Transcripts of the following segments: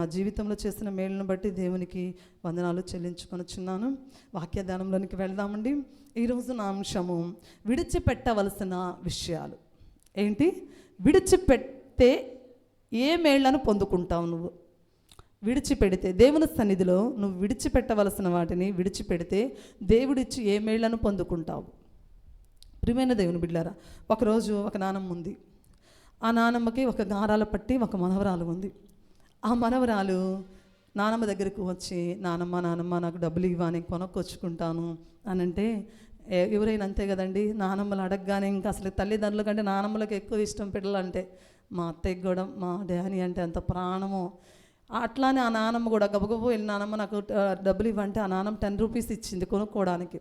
నా జీవితంలో చేసిన మేలును బట్టి దేవునికి వందనాలు చెల్లించుకొనుచున్నాను. వాక్య ధ్యానంలోనికి వెళ్దామండి. ఈరోజు నా అంశము విడిచిపెట్టవలసిన విషయాలు. ఏంటి? విడిచిపెడితే ఏ మేళ్లను పొందుకుంటావు నువ్వు? విడిచిపెడితే దేవుని సన్నిధిలో నువ్వు విడిచిపెట్టవలసిన వాటిని విడిచిపెడితే దేవుడిచ్చి ఏ మేళ్లను పొందుకుంటావు? ప్రియమైన దేవుని బిడ్డలారా, ఒకరోజు ఒక నానమ్మ ఉంది. ఆ నానమ్మకి ఒక గారాల పట్టి ఒక మనవరాలు ఉంది. ఆ మనవరాలు నానమ్మ దగ్గరకు వచ్చి, నానమ్మ నాకు డబ్బులు ఇవ్వా, నేను కొనుక్కొచ్చుకుంటాను అని అంటే, ఎవరైనా అంతే కదండి. నానమ్మలు అడగగానే ఇంకా అసలు తల్లిదండ్రుల కంటే నానమ్మలకు ఎక్కువ ఇష్టం పిల్లలంటే. మా అత్తయ్యకి కూడా మా డాడీ అంటే అంత ప్రాణమో. అట్లానే ఆ నానమ్మ కూడా గబగబో వెళ్ళి, నానమ్మ నాకు డబ్బులు ఇవ్వంటే ఆ నానమ్మ 10 రూపీస్ ఇచ్చింది కొనుక్కోవడానికి.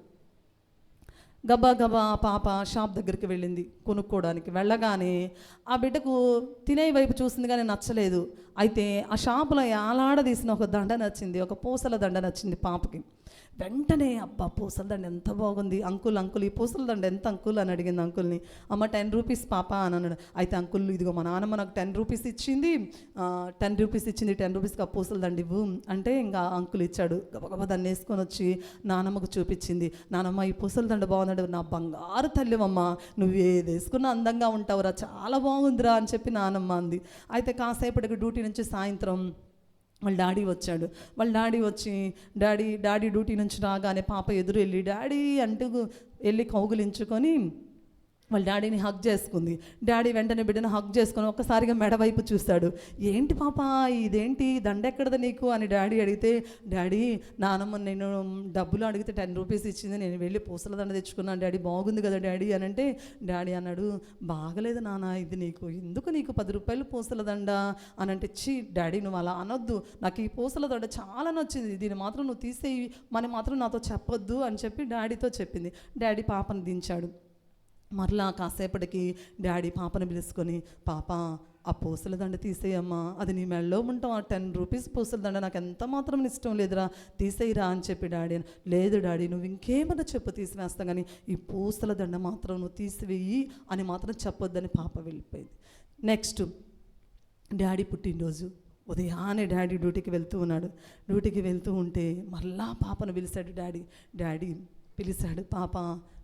గబా పాప షాప్ దగ్గరికి వెళ్ళింది కొనుక్కోవడానికి. వెళ్ళగానే ఆ బిడ్డకు తినే వైపు చూసింది కానీ నచ్చలేదు. అయితే ఆ షాపులో ఏలాడదీసిన ఒక దండ నచ్చింది, ఒక పూసల దండ నచ్చింది పాపకి. వెంటనే, అబ్బా పూసల దండ ఎంత బాగుంది అంకుల్, ఈ పూసల దండ ఎంత అంకుల్ అని అడిగింది అంకుల్ని. అమ్మ 10 రూపీస్ పాప అని అన్నాడు. అయితే అంకుల్, ఇదిగో మా నాన్నమ్మ నాకు 10 రూపీస్ ఇచ్చింది, 10 రూపీస్కి ఆ పూసల దండ ఇవ్వు అంటే ఇంకా అంకుల్ ఇచ్చాడు. గబగబా దాన్ని వేసుకొని వచ్చి నానమ్మకు చూపించింది. నానమ్మ, ఈ పూసల దండ బాగుందంటే, నా బంగారు తల్లివమ్మ, నువ్వు ఏది వేసుకున్నా అందంగా ఉంటావురా, చాలా బాగుందిరా అని చెప్పి నానమ్మ అంది. అయితే కాసేపటికి డ్యూటీ నుంచి సాయంత్రం వాళ్ళ డాడీ వచ్చాడు. వాళ్ళ డాడీ వచ్చి, డాడీ డ్యూటీ నుంచి రాగానే పాప ఎదురు వెళ్ళి డాడీ అంటూ వెళ్ళి కౌగులించుకొని వాళ్ళ డాడీని హగ్ చేసుకుంది. డాడీ వెంటనే బిడ్డను హగ్ చేసుకొని ఒక్కసారిగా మెడ వైపు చూశాడు. ఏంటి పాప, ఇదేంటి దండ ఎక్కడదా నీకు అని డాడీ అడిగితే, డాడీ నానమ్మ నేను డబ్బులు అడిగితే 10 రూపీస్ ఇచ్చింది, నేను వెళ్ళి పూసల దండ తెచ్చుకున్నాను డాడీ, బాగుంది కదా డాడీ అని అంటే, డాడీ అన్నాడు, బాగలేదు నాన్న, ఇది ఎందుకు నీకు 10 రూపాయలు పూసల దండ అని అంటే, డాడీ నువ్వు అలా అనొద్దు, నాకు ఈ పూసల దండ చాలా నచ్చింది, దీన్ని మాత్రం నువ్వు తీసేయి, మన మాత్రం నాతో చెప్పొద్దు అని చెప్పి డాడీతో చెప్పింది. డాడీ పాపను దించాడు. మరలా కాసేపటికి డాడీ పాపను పిలుచుకొని, పాప ఆ పూసల దండ తీసేయమ్మా, అది నీ మెళ్ళలో ఉంటాం, ఆ 10 రూపీస్ పూసల దండ నాకు ఎంత మాత్రం ఇష్టం లేదురా, తీసేయిరా అని చెప్పి డాడీ. లేదు డాడీ, నువ్వు ఇంకేమన్నా చెప్పు తీసివేస్తా, కానీ ఈ పూసల దండ మాత్రం నువ్వు తీసివేయి అని మాత్రం చెప్పొద్దని పాప వెళ్ళిపోయింది. నెక్స్ట్ డాడీ పుట్టినరోజు. ఉదయాన్నే డాడీ డ్యూటీకి వెళ్తూ ఉన్నాడు. డ్యూటీకి వెళ్తూ ఉంటే మరలా పాపను పిలిచాడు డాడీ పిలిచాడు, పాప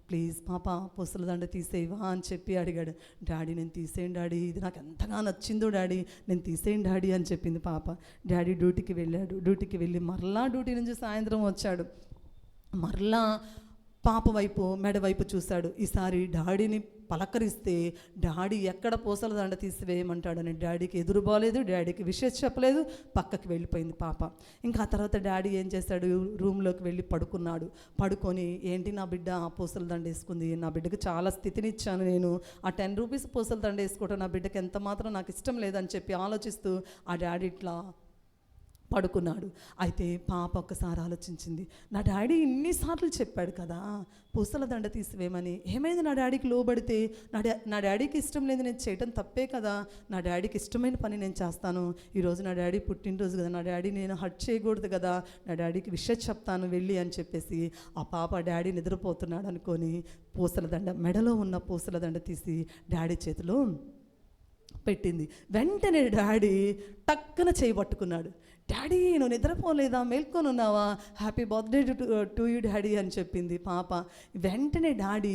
ప్లీజ్ పాప పూసల దండ తీసేవా అని చెప్పి అడిగాడు. డాడీ నేను తీసేయండి డాడీ, ఇది నాకు ఎంతగా నచ్చిందో డాడీ, నేను తీసేయండి డాడీ అని చెప్పింది పాప. డాడీ డ్యూటీకి వెళ్ళాడు. డ్యూటీకి వెళ్ళి మరలా డ్యూటీ నుంచి సాయంత్రం వచ్చాడు. మరలా పాప వైపు మెడ వైపు చూశాడు. ఈసారి డాడీని పలకరిస్తే డాడీ ఎక్కడ పూసల దండ తీసివేయమంటాడని డాడీకి ఎదురు బాలేదు, డాడీకి విషయం చెప్పలేదు, పక్కకి వెళ్ళిపోయింది పాప. ఇంకా ఆ తర్వాత డాడీ ఏం చేశాడు, రూమ్లోకి వెళ్ళి పడుకున్నాడు. పడుకొని, ఏంటి నా బిడ్డ ఆ పూసల దండ వేసుకుంది, నా బిడ్డకు చాలా స్థితినిచ్చాను నేను, ఆ 10 రూపీస్ పూసల దండ వేసుకోవటం నా బిడ్డకి ఎంత మాత్రం నాకు ఇష్టం లేదని చెప్పి ఆలోచిస్తూ ఆ డాడీ ఇట్లా పడుకున్నాడు. అయితే పాప ఒక్కసారి ఆలోచించింది, నా డాడీ ఇన్నిసార్లు చెప్పాడు కదా పూసల దండ తీసివేయమని, ఏమైంది నా డాడీకి లోబడితే, నా డాడీకి ఇష్టం లేదు నేను చేయటం తప్పే కదా, నా డాడీకి ఇష్టమైన పని నేను చేస్తాను, ఈరోజు నా డాడీ పుట్టినరోజు కదా, నా డాడీ నేను హర్ట్ చేయకూడదు కదా, నా డాడీకి విషయం చెప్తాను వెళ్ళి అని చెప్పేసి ఆ పాప డాడీ నిద్రపోతున్నాడు అనుకొని పూసల దండ, మెడలో ఉన్న పూసల దండ తీసి డాడీ చేతిలో పెట్టింది. వెంటనే డాడీ టక్కున చేయి పట్టుకున్నాడు. డాడీ నువ్వు నిద్రపోలేదా, మేల్కొని ఉన్నావా, happy birthday to you daddy అని చెప్పింది పాప. వెంటనే డాడీ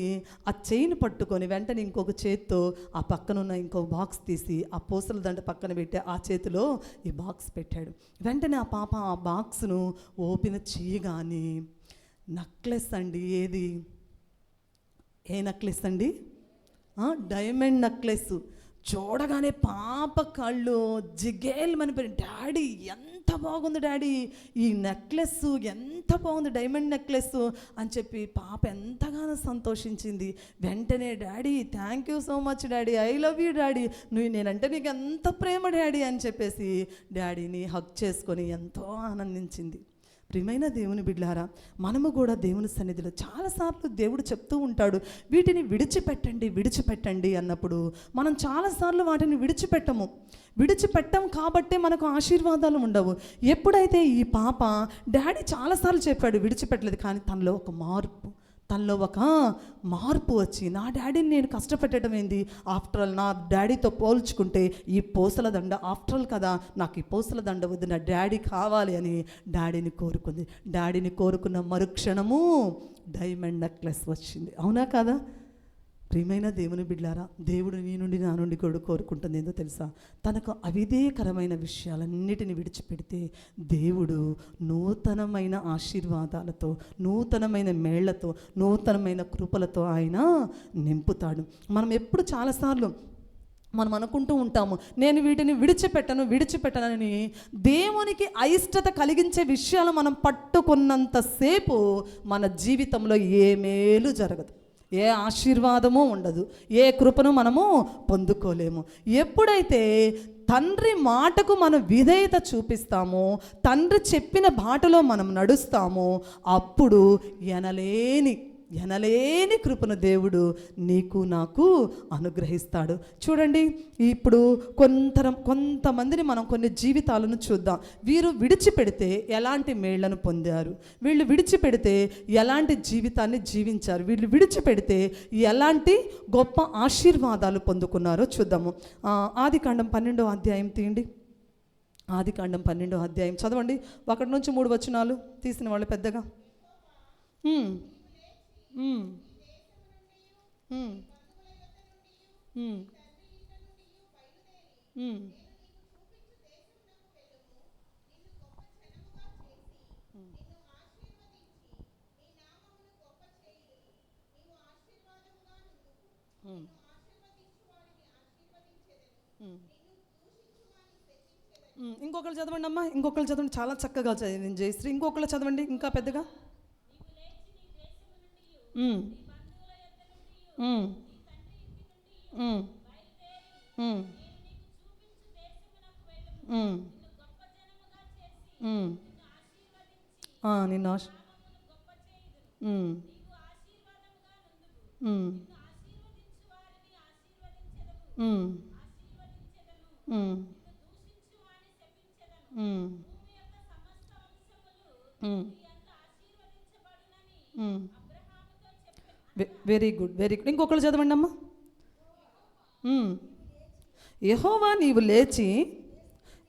ఆ చైన్ పట్టుకొని వెంటనే ఇంకొక చేత్తో ఆ పక్కనున్న ఇంకొక బాక్స్ తీసి ఆ పూసల దండ పక్కన పెట్టి ఆ చేతిలో ఈ బాక్స్ పెట్టాడు. వెంటనే ఆ పాప ఆ బాక్స్ను ఓపెన్ చేయగానే నెక్లెస్ అండి. ఏది? ఏ నెక్లెస్ అండి? Diamond necklace. చూడగానే పాప కళ్ళు జిగేల్మని పోయి, డాడీ ఎంత బాగుంది డాడీ, ఈ నెక్లెస్ ఎంత బాగుంది, డైమండ్ నెక్లెస్ అని చెప్పి పాప ఎంతగానో సంతోషించింది. వెంటనే daddy thank you so much daddy, I love you daddy, నేనంటే నీకు ఎంత ప్రేమ డాడీ అని చెప్పేసి డాడీని హగ్ చేసుకొని ఎంతో ఆనందించింది. ప్రియమైన దేవుని బిడ్డలారా, మనము కూడా దేవుని సన్నిధిలో చాలాసార్లు దేవుడు చెప్తూ ఉంటాడు, వీటిని విడిచిపెట్టండి అన్నప్పుడు మనం చాలాసార్లు వాటిని విడిచిపెట్టం కాబట్టే మనకు ఆశీర్వాదాలు ఉండవు. ఎప్పుడైతే ఈ పాప డాడీ చాలాసార్లు చెప్పాడు విడిచిపెట్టలేదు, కానీ తనలో ఒక మార్పు, తనలో ఒక మార్పు వచ్చి, నా డాడీని నేను కష్టపెట్టడం ఏంది, ఆఫ్టర్ ఆల్ నా డాడీతో పోల్చుకుంటే ఈ పూసల దండ ఆఫ్టర్ ఆల్ కదా, నాకు ఈ పూసల దండ వద్దు, నా డాడీ కావాలి అని డాడీని కోరుకుంది. డాడీని కోరుకున్న మరుక్షణము డైమండ్ నెక్లెస్ వచ్చింది. అవునా కాదా? ప్రియమైన దేవుని బిడ్డలారా, దేవుడు నీ నుండి నా నుండి కూడా కోరుకుంటుంది ఏందో తెలుసా? తనకు అవిధేయకరమైన విషయాలన్నిటిని విడిచిపెడితే దేవుడు నూతనమైన ఆశీర్వాదాలతో, నూతనమైన మేళ్లతో, నూతనమైన కృపలతో ఆయన నింపుతాడు. మనం ఎప్పుడు చాలాసార్లు మనం అనుకుంటూ ఉంటాము, నేను వీటిని విడిచిపెట్టనని. దేవునికి అయిష్టత కలిగించే విషయాలు మనం పట్టుకున్నంతసేపు మన జీవితంలో ఏ మేలు జరగదు, ఏ ఆశీర్వాదము ఉండదు, ఏ కృపను మనము పొందుకోలేము. ఎప్పుడైతే తండ్రి మాటకు మనం విధేయత చూపిస్తామో, తండ్రి చెప్పిన బాటలో మనం నడుస్తామో, అప్పుడు ఎనలేని కృపను దేవుడు నీకు నాకు అనుగ్రహిస్తాడు. చూడండి, ఇప్పుడు కొంతమందిని మనం కొన్ని జీవితాలను చూద్దాం. వీరు విడిచిపెడితే ఎలాంటి మేళ్లను పొందారు, వీళ్ళు విడిచిపెడితే ఎలాంటి జీవితాన్ని జీవించారు, వీళ్ళు విడిచిపెడితే ఎలాంటి గొప్ప ఆశీర్వాదాలు పొందుకున్నారో చూద్దాము. ఆదికాండం 12వ అధ్యాయం తీయండి. ఆదికాండం 12వ అధ్యాయం చదవండి. 1 నుంచి 3 వచనాలు తీసిన వాళ్ళు పెద్దగా. ఇంకొకరు చదవండి అమ్మా, ఇంకొకరు చదవండి. చాలా చక్కగా చదివింది జయశ్రీ. ఇంకొకరు చదవండి ఇంకా పెద్దగా. నిన్న వెరీ గుడ్. ఇంకొకరు చదవండి అమ్మా. యెహోవా నీవు లేచి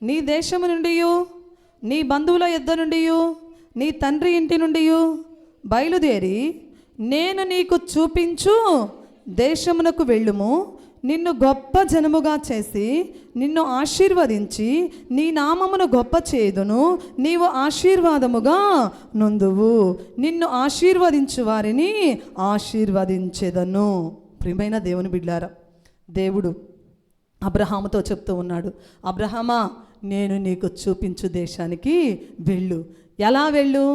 నీ దేశము నుండి, నీ బంధువుల యొద్ద నుండి, నీ తండ్రి ఇంటి నుండి బయలుదేరి నేను నీకు చూపించు దేశమునకు వెళ్ళుము. నిన్ను గొప్ప జనముగా చేసి నిన్ను ఆశీర్వదించి నీ నామమును గొప్ప చేయుదును. నీవు ఆశీర్వాదముగా నొందువు. నిన్ను ఆశీర్వదించు వారిని ఆశీర్వదించెదను. ప్రియమైన దేవుని బిడ్డలారా, దేవుడు అబ్రహాముతో చెప్తూ ఉన్నాడు, అబ్రహామా నేను నీకు చూపించు దేశానికి వెళ్ళు. ఎలా వెళ్ళు?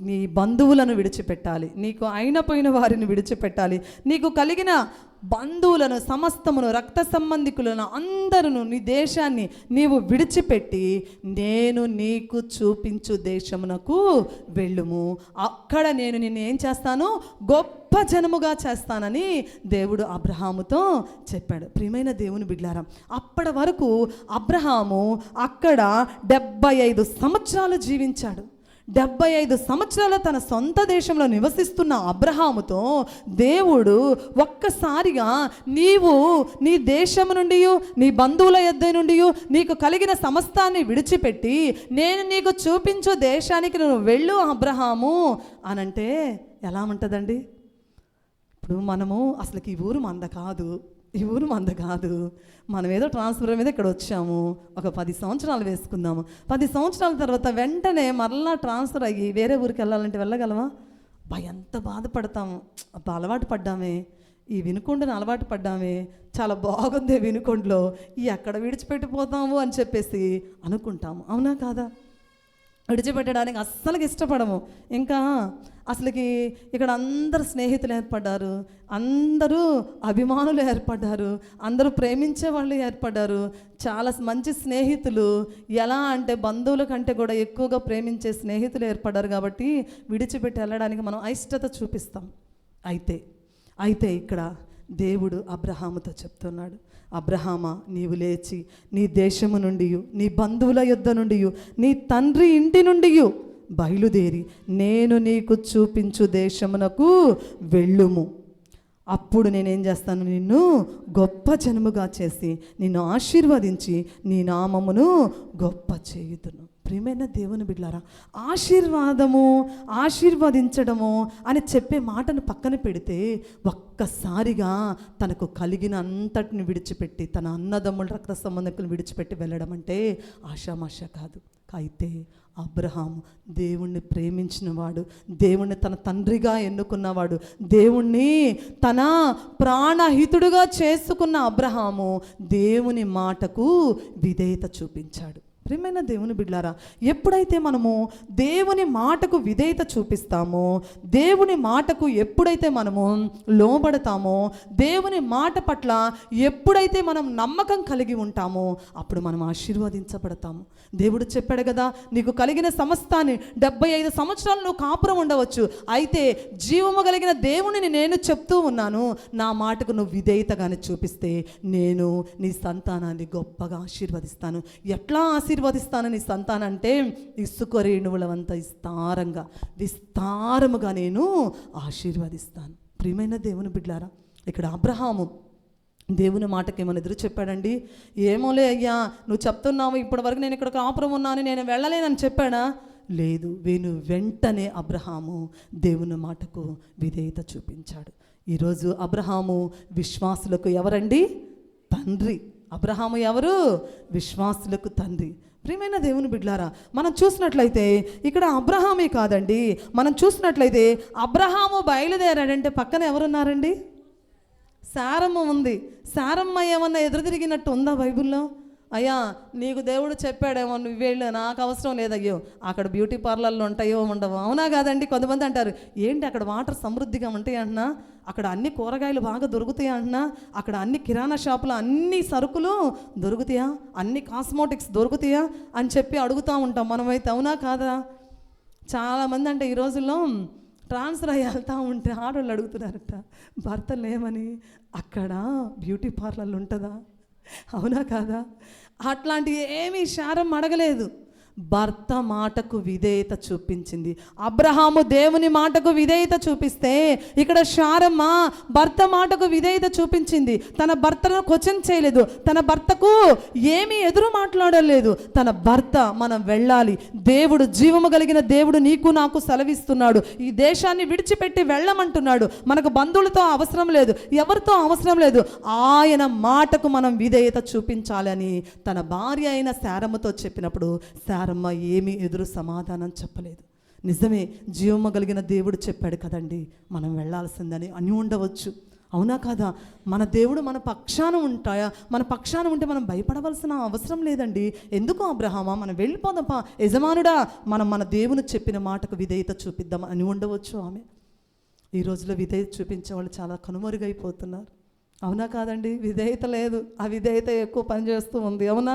నీ బంధువులను విడిచిపెట్టాలి, నీకు అయినపోయిన వారిని విడిచిపెట్టాలి, నీకు కలిగిన బంధువులను సమస్తమును రక్త సంబంధికులను అందరూ నీ దేశాన్ని నీవు విడిచిపెట్టి నేను నీకు చూపించు దేశమునకు వెళ్ళుము. అక్కడ నేను నిన్ను ఏం చేస్తాను? గొప్ప జనముగా చేస్తానని దేవుడు అబ్రహాముతో చెప్పాడు. ప్రియమైన దేవుని బిడ్డలారా, అప్పటి వరకు అబ్రహాము అక్కడ 75 సంవత్సరాలు జీవించాడు. 75 సంవత్సరాల తన సొంత దేశంలో నివసిస్తున్న అబ్రహాముతో దేవుడు ఒక్కసారిగా నీవు నీ దేశము నుండి, నీ బంధువుల యొద్ద నుండి నీకు కలిగిన సమస్తాన్ని విడిచిపెట్టి నేను నీకు చూపించు దేశానికి నువ్వు వెళ్ళు అబ్రహాము అనంటే ఎలా ఉంటుందండి? ఇప్పుడు మనము అసలుకి ఈ ఊరు మంద కాదు, మనం ఏదో ట్రాన్స్ఫర్ మీద ఇక్కడ వచ్చాము, ఒక 10 సంవత్సరాలు వేసుకుందాము. 10 సంవత్సరాల తర్వాత వెంటనే మరలా ట్రాన్స్ఫర్ అయ్యి వేరే ఊరికి వెళ్ళాలంటే వెళ్ళగలమా? ఎంత బాధపడతాము. అలవాటు పడ్డామే, ఈ వినుకొండను అలవాటు పడ్డామే, చాలా బాగుంది వినుకొండలో, ఎక్కడ విడిచిపెట్టిపోతాము అని చెప్పేసి అనుకుంటాము. అవునా కాదా? విడిచిపెట్టడానికి అస్సలుకి ఇష్టపడము. ఇంకా అసలుకి ఇక్కడ అందరు స్నేహితులు ఏర్పడ్డారు, అందరూ అభిమానులు ఏర్పడ్డారు, అందరూ ప్రేమించే వాళ్ళు ఏర్పడ్డారు. చాలా మంచి స్నేహితులు, ఎలా అంటే బంధువుల కంటే కూడా ఎక్కువగా ప్రేమించే స్నేహితులు ఏర్పడ్డారు. కాబట్టి విడిచిపెట్టి వెళ్ళడానికి మనం అయిష్టత చూపిస్తాం. అయితే ఇక్కడ దేవుడు అబ్రహాముతో చెప్తున్నాడు, అబ్రహామా నీవు లేచి నీ దేశము నుండి, నీ బంధువుల యొద్ద నుండి, నీ తండ్రి ఇంటి నుండి బయలుదేరి నేను నీకు చూపించు దేశమునకు వెళ్ళుము. అప్పుడు నేనేం చేస్తాను, నిన్ను గొప్ప జనముగా చేసి నిన్ను ఆశీర్వదించి నీ నామమును గొప్ప చేయుదును. ప్రియమైన దేవుని బిడ్డలారా, ఆశీర్వదించడము అని చెప్పే మాటను పక్కన పెడితే ఒక్కసారిగా తనకు కలిగిన అంతటిని విడిచిపెట్టి తన అన్నదమ్ముల రక్త సంబంధికులను విడిచిపెట్టి వెళ్ళడం అంటే ఆషామాష కాదు. అయితే అబ్రహాము దేవుణ్ణి ప్రేమించినవాడు, దేవుణ్ణి తన తండ్రిగా ఎన్నుకున్నవాడు, దేవుణ్ణి తన ప్రాణహితుడుగా చేసుకున్న అబ్రహాము దేవుని మాటకు విధేయత చూపించాడు. ప్రియమైన దేవుని బిడ్డలారా, ఎప్పుడైతే మనము దేవుని మాటకు విధేయత చూపిస్తామో, దేవుని మాటకు ఎప్పుడైతే మనము లోబడతామో, దేవుని మాట పట్ల ఎప్పుడైతే మనం నమ్మకం కలిగి ఉంటామో అప్పుడు మనం ఆశీర్వదించబడతాము. దేవుడు చెప్పాడు కదా, నీకు కలిగిన సమస్తాన్ని 75 సంవత్సరాలు నువ్వు కాపురం ఉండవచ్చు, అయితే జీవము కలిగిన దేవునిని నేను చెప్తూ ఉన్నాను, నా మాటకు నువ్వు విధేయతగానే చూపిస్తే నేను నీ సంతానాన్ని గొప్పగా ఆశీర్వదిస్తాను. ఎట్లా ఆశీర్వదిస్తాను నీ సంతానం అంటే, ఇసుక రేణువులవంత విస్తారముగా నేను ఆశీర్వదిస్తాను. ప్రియమైన దేవుని బిడ్డలారా, ఇక్కడ అబ్రహాము దేవుని మాటకి ఏమైనా ఎదురు చెప్పాడండి? ఏమోలే అయ్యా, నువ్వు చెప్తున్నావు ఇప్పటి వరకు నేను ఇక్కడ కాపురం ఉన్నాను, నేను వెళ్ళలేనని చెప్పాడా? లేదు. వెంటనే అబ్రహాము దేవుని మాటకు విధేయత చూపించాడు. ఈరోజు అబ్రహాము విశ్వాసులకు ఎవరండి? తండ్రి. అబ్రహాము ఎవరు? విశ్వాసులకు తండ్రి. ప్రియమైన దేవుని బిడ్డలారా, మనం చూసినట్లయితే ఇక్కడ అబ్రహామే కాదండి, మనం చూసినట్లయితే అబ్రహాము బయలుదేరాడంటే పక్కన ఎవరున్నారండి? శారమ్మ ఉంది. శారమ్మ ఏమన్నా ఎదురు తిరిగినట్టు ఉందా బైబిల్లో? అయ్యా నీకు దేవుడు చెప్పాడేమో, నువ్వు వెళ్ళు, నాకు అవసరం లేదయ్యో, అక్కడ బ్యూటీ పార్లర్లు ఉంటాయో ఉండవు. అవునా కాదండి? కొంతమంది అంటారు, ఏంటి అక్కడ వాటర్ సమృద్ధిగా ఉంటాయి అంటున్నా, అక్కడ అన్ని కూరగాయలు బాగా దొరుకుతాయి అంటున్నా, అక్కడ అన్ని కిరాణా షాపులో అన్ని సరుకులు దొరుకుతాయా, అన్ని కాస్మోటిక్స్ దొరుకుతాయా అని చెప్పి అడుగుతూ ఉంటాం మనమైతే. అవునా కాదా? చాలామంది అంటే ఈ రోజుల్లో ట్రాన్స్ఫర్ అయ్యి వెళ్తూ ఉంటే ఆడవాళ్ళు అడుగుతున్నారట, భర్తలు ఏమని, అక్కడ బ్యూటీ పార్లర్లు ఉంటుందా? అవునా కాదా? అట్లాంటివి ఏమీ శారమ్మ అడగలేదు. భర్త మాటకు విధేయత చూపించింది. అబ్రహాము దేవుని మాటకు విధేయత చూపిస్తే ఇక్కడ శారమ్మ భర్త మాటకు విధేయత చూపించింది. తన భర్తను క్వశ్చన్ చేయలేదు, తన భర్తకు ఏమీ ఎదురు మాట్లాడలేదు. తన భర్త మనం వెళ్ళాలి, దేవుడు జీవము కలిగిన దేవుడు నీకు నాకు సెలవిస్తున్నాడు, ఈ దేశాన్ని విడిచిపెట్టి వెళ్ళమంటున్నాడు, మనకు బంధువులతో అవసరం లేదు, ఎవరితో అవసరం లేదు, ఆయన మాటకు మనం విధేయత చూపించాలని తన భార్య అయిన శారమ్మతో చెప్పినప్పుడు శారమ్మ ఏమీ ఎదురు సమాధానం చెప్పలేదు. నిజమే, జీవము కలిగిన దేవుడు చెప్పాడు కదండి మనం వెళ్ళాల్సిందని అని ఉండవచ్చు. అవునా కాదా? మన దేవుడు మన పక్షాన ఉంటాయా? మన పక్షాన ఉంటే మనం భయపడవలసిన అవసరం లేదండి. ఎందుకు అబ్రహామా, మనం వెళ్ళిపోదాంపా, యజమానుడా, మనం మన దేవుని చెప్పిన మాటకు విధేయత చూపిద్దాం అని ఉండవచ్చు. ఆమె ఈ రోజులో విధేయత చూపించే వాళ్ళు చాలా కనుమరుగైపోతున్నారు. అవునా కాదండి? విధేయత లేదు, ఆ విధేయత ఎక్కువ పనిచేస్తూ ఉంది. అవునా?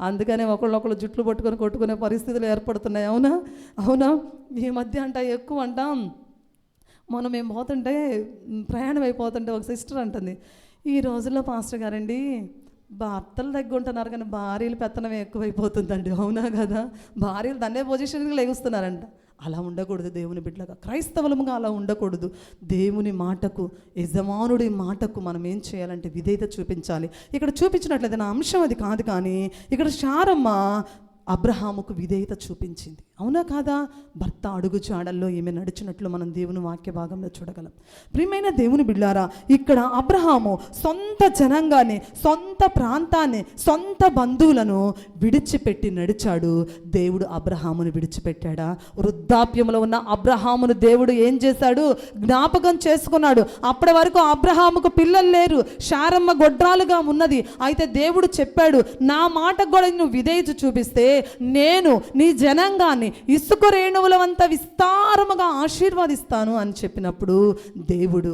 అందుకనే ఒకళ్ళొకళ్ళు జుట్లు పట్టుకొని కొట్టుకునే పరిస్థితులు ఏర్పడుతున్నాయి. అవునా? అవునా? ఈ మధ్య ఎక్కువ అంటాం. మనం మేము పోతుంటే, ప్రయాణం అయిపోతుంటే ఒక సిస్టర్ అంటుంది, ఈ రోజుల్లో పాస్టర్ గారండి భర్తలు దగ్గర ఉంటున్నారు కానీ భార్యలు పెత్తనమే ఎక్కువైపోతుందండి. అవునా కదా? భార్యలు దాన్నే పొజిషన్కి లెగుస్తున్నారంట. అలా ఉండకూడదు. దేవుని బిడ్డలుగా, క్రైస్తవులుగా అలా ఉండకూడదు. దేవుని మాటకు, యజమానుడి మాటకు మనం ఏం చేయాలంటే విధేయత చూపించాలి. ఇక్కడ చూపించినట్లయితే నా అంశం అది కాదు, కానీ ఇక్కడ శారమ్మ అబ్రహాముకు విధేయత చూపించింది. అవునా కాదా? భర్త అడుగు జాడల్లో ఈమె నడిచినట్లు మనం దేవుని వాక్య భాగంలో చూడగలం. ప్రియమైన దేవుని బిడ్డలారా, ఇక్కడ అబ్రహాము సొంత జనాంగాన్ని, సొంత ప్రాంతాన్ని, సొంత బంధువులను విడిచిపెట్టి నడిచాడు. దేవుడు అబ్రహామును విడిచిపెట్టాడా? వృద్ధాప్యంలో ఉన్న అబ్రహామును దేవుడు ఏం చేశాడు? జ్ఞాపకం చేసుకున్నాడు. అప్పటి వరకు అబ్రహాముకు పిల్లలు లేరు, శారమ్మ గొడ్రాలుగా ఉన్నది. అయితే దేవుడు చెప్పాడు, నా మాటకు కూడా నువ్వు విధేయత చూపిస్తే నేను నీ జనాంగాన్ని ఇసుక రేణువుల వంత విస్తారముగా ఆశీర్వదిస్తాను అని చెప్పినప్పుడు దేవుడు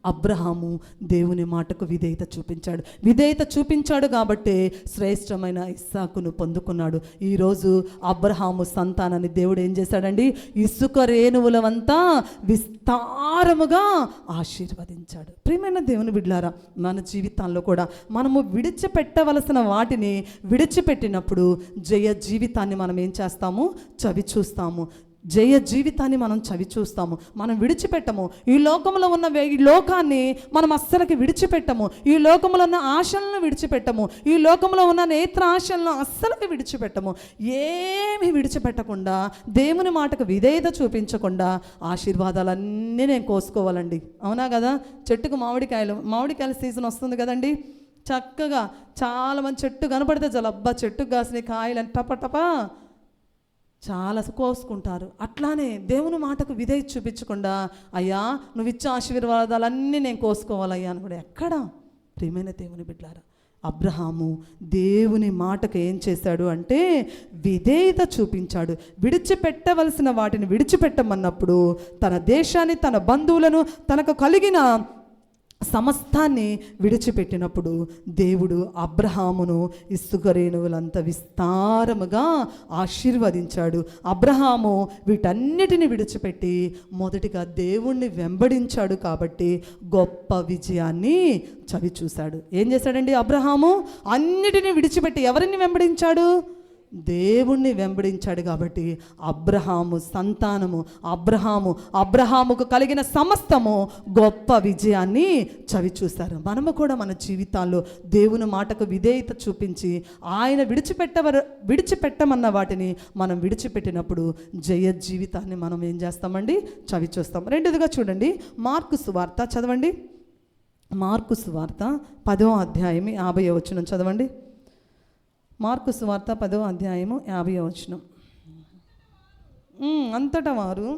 అబ్రహాము దేవుని మాటకు విధేయత చూపించాడు కాబట్టి శ్రేష్టమైన ఇస్సాకును పొందుకున్నాడు. ఈరోజు అబ్రహాము సంతానాన్ని దేవుడు ఏం చేశాడండి? ఇసుక రేణువులవంతా విస్తారముగా ఆశీర్వదించాడు. ప్రియమైన దేవుని బిడ్డలారా, మన జీవితాల్లో కూడా మనము విడిచిపెట్టవలసిన వాటిని విడిచిపెట్టినప్పుడు జయ జీవితాన్ని మనం ఏం చేస్తాము? చవి చూస్తాము. జయ జీవితాన్ని మనం చవి చూస్తాము. మనం విడిచిపెట్టము. ఈ లోకంలో ఉన్న ఈ లోకాన్ని మనం అస్సలకి విడిచిపెట్టము. ఈ లోకంలో ఉన్న ఆశలను విడిచిపెట్టము. ఈ లోకంలో ఉన్న నేత్ర ఆశలను అస్సలకి విడిచిపెట్టము. ఏమి విడిచిపెట్టకుండా, దేవుని మాటకు విధేయత చూపించకుండా ఆశీర్వాదాలన్నీ నేను కోసుకోవాలండి. అవునా కదా? చెట్టుకు మామిడికాయల సీజన్ వస్తుంది కదండి. చక్కగా చాలా మంది చెట్టు కనపడితే చాలా అబ్బా చెట్టుకు కాసిన కాయలు అని టపటపా చాలా కోసుకుంటారు. అట్లానే దేవుని మాటకు విధేయత చూపించకుండా, అయ్యా నువ్వు ఇచ్చే ఆశీర్వాదాలన్నీ నేను కోసుకోవాలయ్యా అని కూడా ఎక్కడ? ప్రియమైన దేవుని బిడ్డలారా, అబ్రహాము దేవుని మాటకు ఏం చేశాడు అంటే విధేయత చూపించాడు. విడిచిపెట్టవలసిన వాటిని విడిచిపెట్టమన్నప్పుడు తన దేశాన్ని, తన బంధువులను, తనకు కలిగిన సమస్తాన్ని విడిచిపెట్టినప్పుడు దేవుడు అబ్రహామును ఇసుక రేణువులంత విస్తారముగా ఆశీర్వదించాడు. అబ్రహాము వీటన్నిటిని విడిచిపెట్టి మొదటిగా దేవుణ్ణి వెంబడించాడు కాబట్టి గొప్ప విజయాన్ని చవి చూశాడు. ఏం చేశాడండి అబ్రహాము? అన్నిటిని విడిచిపెట్టి ఎవరిని వెంబడించాడు? దేవుణ్ణి వెంబడించాడు కాబట్టి అబ్రహాము సంతానము, అబ్రహాముకు కలిగిన సమస్తము గొప్ప విజయాన్ని చవి చూశారు. మనము కూడా మన జీవితాల్లో దేవుని మాటకు విధేయత చూపించి ఆయన విడిచిపెట్టమన్న వాటిని మనం విడిచిపెట్టినప్పుడు జయ జీవితాన్ని మనం ఏం చేస్తామండి? చవి చూస్తాం. రెండోదిగా చూడండి, మార్కు సువార్త చదవండి. మార్కు సువార్త 10వ అధ్యాయం 50వ వచనం చదవండి. మార్కు సువార్త 10వ అధ్యాయము 50వ వచనం. అంతటా వారు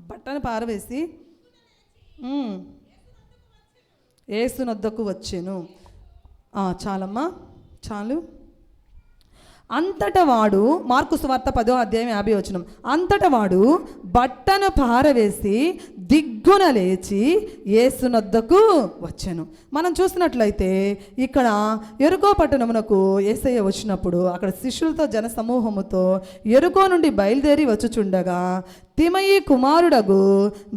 బట్టను పారవేసి యేసునొద్దకు వచ్చెను. చాలమ్మా, చాలు. అంతటా వాడు, మార్కు సువార్త 10వ అధ్యాయం 50వ వచనం, అంతటా వాడు బట్టను పారవేసి దిగ్గున లేచి యేసునొద్దకు వచ్చెను. మనం చూసినట్లయితే ఇక్కడ యెరికో పట్టణమునకు యేసయ్య వచ్చినప్పుడు అక్కడ శిష్యులతో జన సమూహముతో యెరికో నుండి బయలుదేరి వచ్చుచుండగా తిమయి కుమారుడగు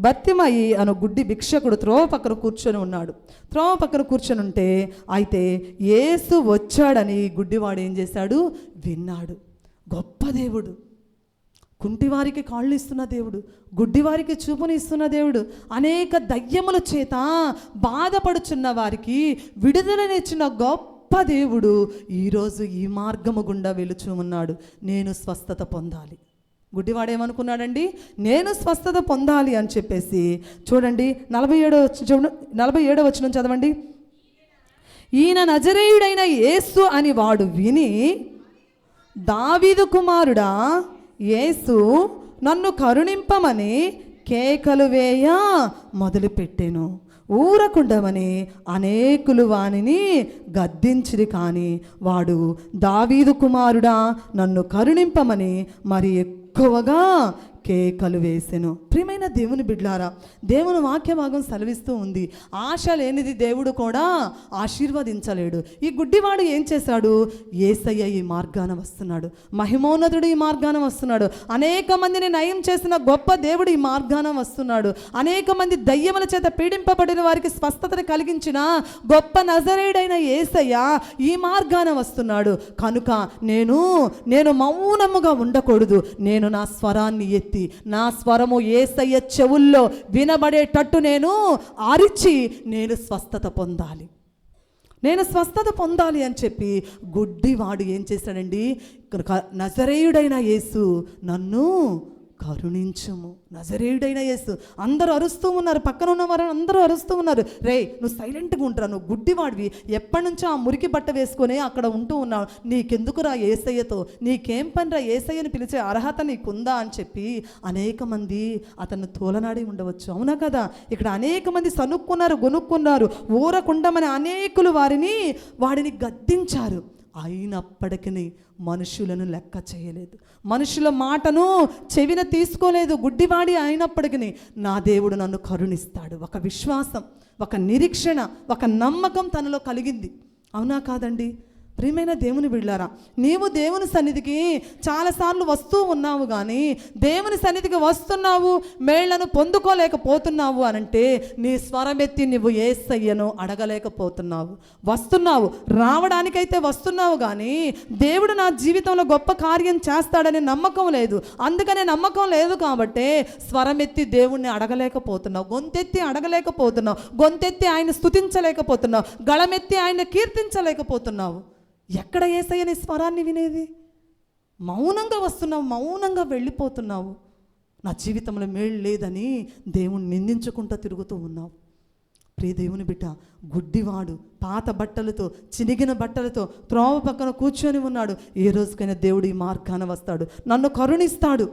బర్తిమయి అను గుడ్డి భిక్షకుడు త్రోవ పక్కన కూర్చొని ఉన్నాడు. త్రోవ పక్కన కూర్చొని ఉంటే అయితే యేసు వచ్చాడని గుడ్డివాడు ఏం చేశాడు? విన్నాడు. గొప్ప దేవుడు, కుంటివారికి కాళ్ళు ఇస్తున్న దేవుడు, గుడ్డివారికి చూపుని ఇస్తున్న దేవుడు, అనేక దయ్యముల చేత బాధపడుచున్న వారికి విడుదలనిచ్చిన గొప్ప దేవుడు ఈరోజు ఈ మార్గము గుండా వెలుచు ఉన్నాడు. నేను స్వస్థత పొందాలి. గుడ్డివాడేమనుకున్నాడండి? నేను స్వస్థత పొందాలి అని చెప్పేసి చూడండి 47వ వచనం చదవండి. ఈయన నజరేయుడైన యేసు అని వాడు విని, దావీదు కుమారుడా యేసు నన్ను కరుణింపమని కేకలు వేయ మొదలుపెట్టెను. ఊరకుండమని అనేకులు వానిని గద్దించిరి, కానీ వాడు దావీదు కుమారుడా నన్ను కరుణింపమని మరి ఎక్కువగా కేకలు వేసెను. ప్రియమైన దేవుని బిడ్డలారా, దేవుని వాక్య భాగం సెలవిస్తూ ఉంది, ఆశ లేనిది దేవుడు కూడా ఆశీర్వదించలేడు. ఈ గుడ్డివాడు ఏం చేశాడు? యేసయ్య ఈ మార్గాన వస్తున్నాడు, మహిమోన్నతుడు ఈ మార్గాన వస్తున్నాడు, అనేక మందిని నయం చేసిన గొప్ప దేవుడు ఈ మార్గాన వస్తున్నాడు, అనేక మంది దయ్యముల చేత పీడింపబడిన వారికి స్వస్థతను కలిగించిన గొప్ప నజరేయుడైన యేసయ్య ఈ మార్గాన వస్తున్నాడు. కనుక నేను మౌనముగా ఉండకూడదు. నేను నా స్వరాన్ని ఎత్తి, నా స్వరము యేసయ్య చెవుల్లో వినబడేటట్టు నేను అరిచి నేను స్వస్థత పొందాలి అని చెప్పి గుడ్డివాడు ఏం చేశాడండి? నజరేయుడైన యేసు నన్ను కరుణించుము. నజరేయుడైన యేసు. అందరూ అరుస్తూ ఉన్నారు, పక్కన ఉన్న వారు అందరూ అరుస్తూ ఉన్నారు, రే నువ్వు సైలెంట్గా ఉంటారా, నువ్వు గుడ్డివాడివి, ఎప్పటి నుంచో ఆ మురికి బట్ట వేసుకొని అక్కడ ఉంటూ ఉన్నావు, నీకెందుకురా యేసయ్యతో, నీకేం పనిరా, యేసయ్యని పిలిచే అర్హత నీకుందా అని చెప్పి అనేక మంది అతన్ని తోలనాడి ఉండవచ్చు. అవునా కదా? ఇక్కడ అనేక మంది సనుక్కున్నారు, గొనుక్కున్నారు, ఊరకుండమని అనేకులు వాడిని గద్దించారు. అయినప్పటికీ మనుషులను లెక్క చేయలేదు, మనుషుల మాటను చెవిన తీసుకోలేదు. గుడ్డివాడి అయినప్పటికీ నా దేవుడు నన్ను కరుణిస్తాడు. ఒక విశ్వాసం, ఒక నిరీక్షణ, ఒక నమ్మకం తనలో కలిగింది. అవునా కాదండి? ప్రియమైన దేవుని బిడ్డలారా, నీవు దేవుని సన్నిధికి చాలాసార్లు వస్తూ ఉన్నావు, కానీ దేవుని సన్నిధికి వస్తున్నావు, మేళ్లను పొందుకోలేకపోతున్నావు అనంటే నీ స్వరమెత్తి నువ్వు యేసయ్యను అడగలేకపోతున్నావు. వస్తున్నావు, రావడానికైతే వస్తున్నావు, కానీ దేవుడు నా జీవితంలో గొప్ప కార్యం చేస్తాడనే నమ్మకం లేదు. అందుకనే నమ్మకం లేదు కాబట్టి స్వరమెత్తి దేవుణ్ణి అడగలేకపోతున్నావు, గొంతెత్తి అడగలేకపోతున్నావు, గొంతెత్తి ఆయన స్తుతించలేకపోతున్నావు, గళమెత్తి ఆయన కీర్తించలేకపోతున్నావు. ఎక్కడ యేసయ్య నీ స్వరాన్ని వినేది? మౌనంగా వస్తున్నావు, మౌనంగా వెళ్ళిపోతున్నావు. నా జీవితంలో మేలు లేదని దేవుణ్ణి నిందించుకుంటూ తిరుగుతూ ఉన్నావు. ప్రియ దేవుని బిడ్డ, గుడ్డివాడు పాత బట్టలతో, చినిగిన బట్టలతో త్రోవ పక్కన కూర్చొని ఉన్నాడు. ఏ రోజుకైనా దేవుడు ఈ మార్గాన వస్తాడు, నన్ను కరుణిస్తాడు.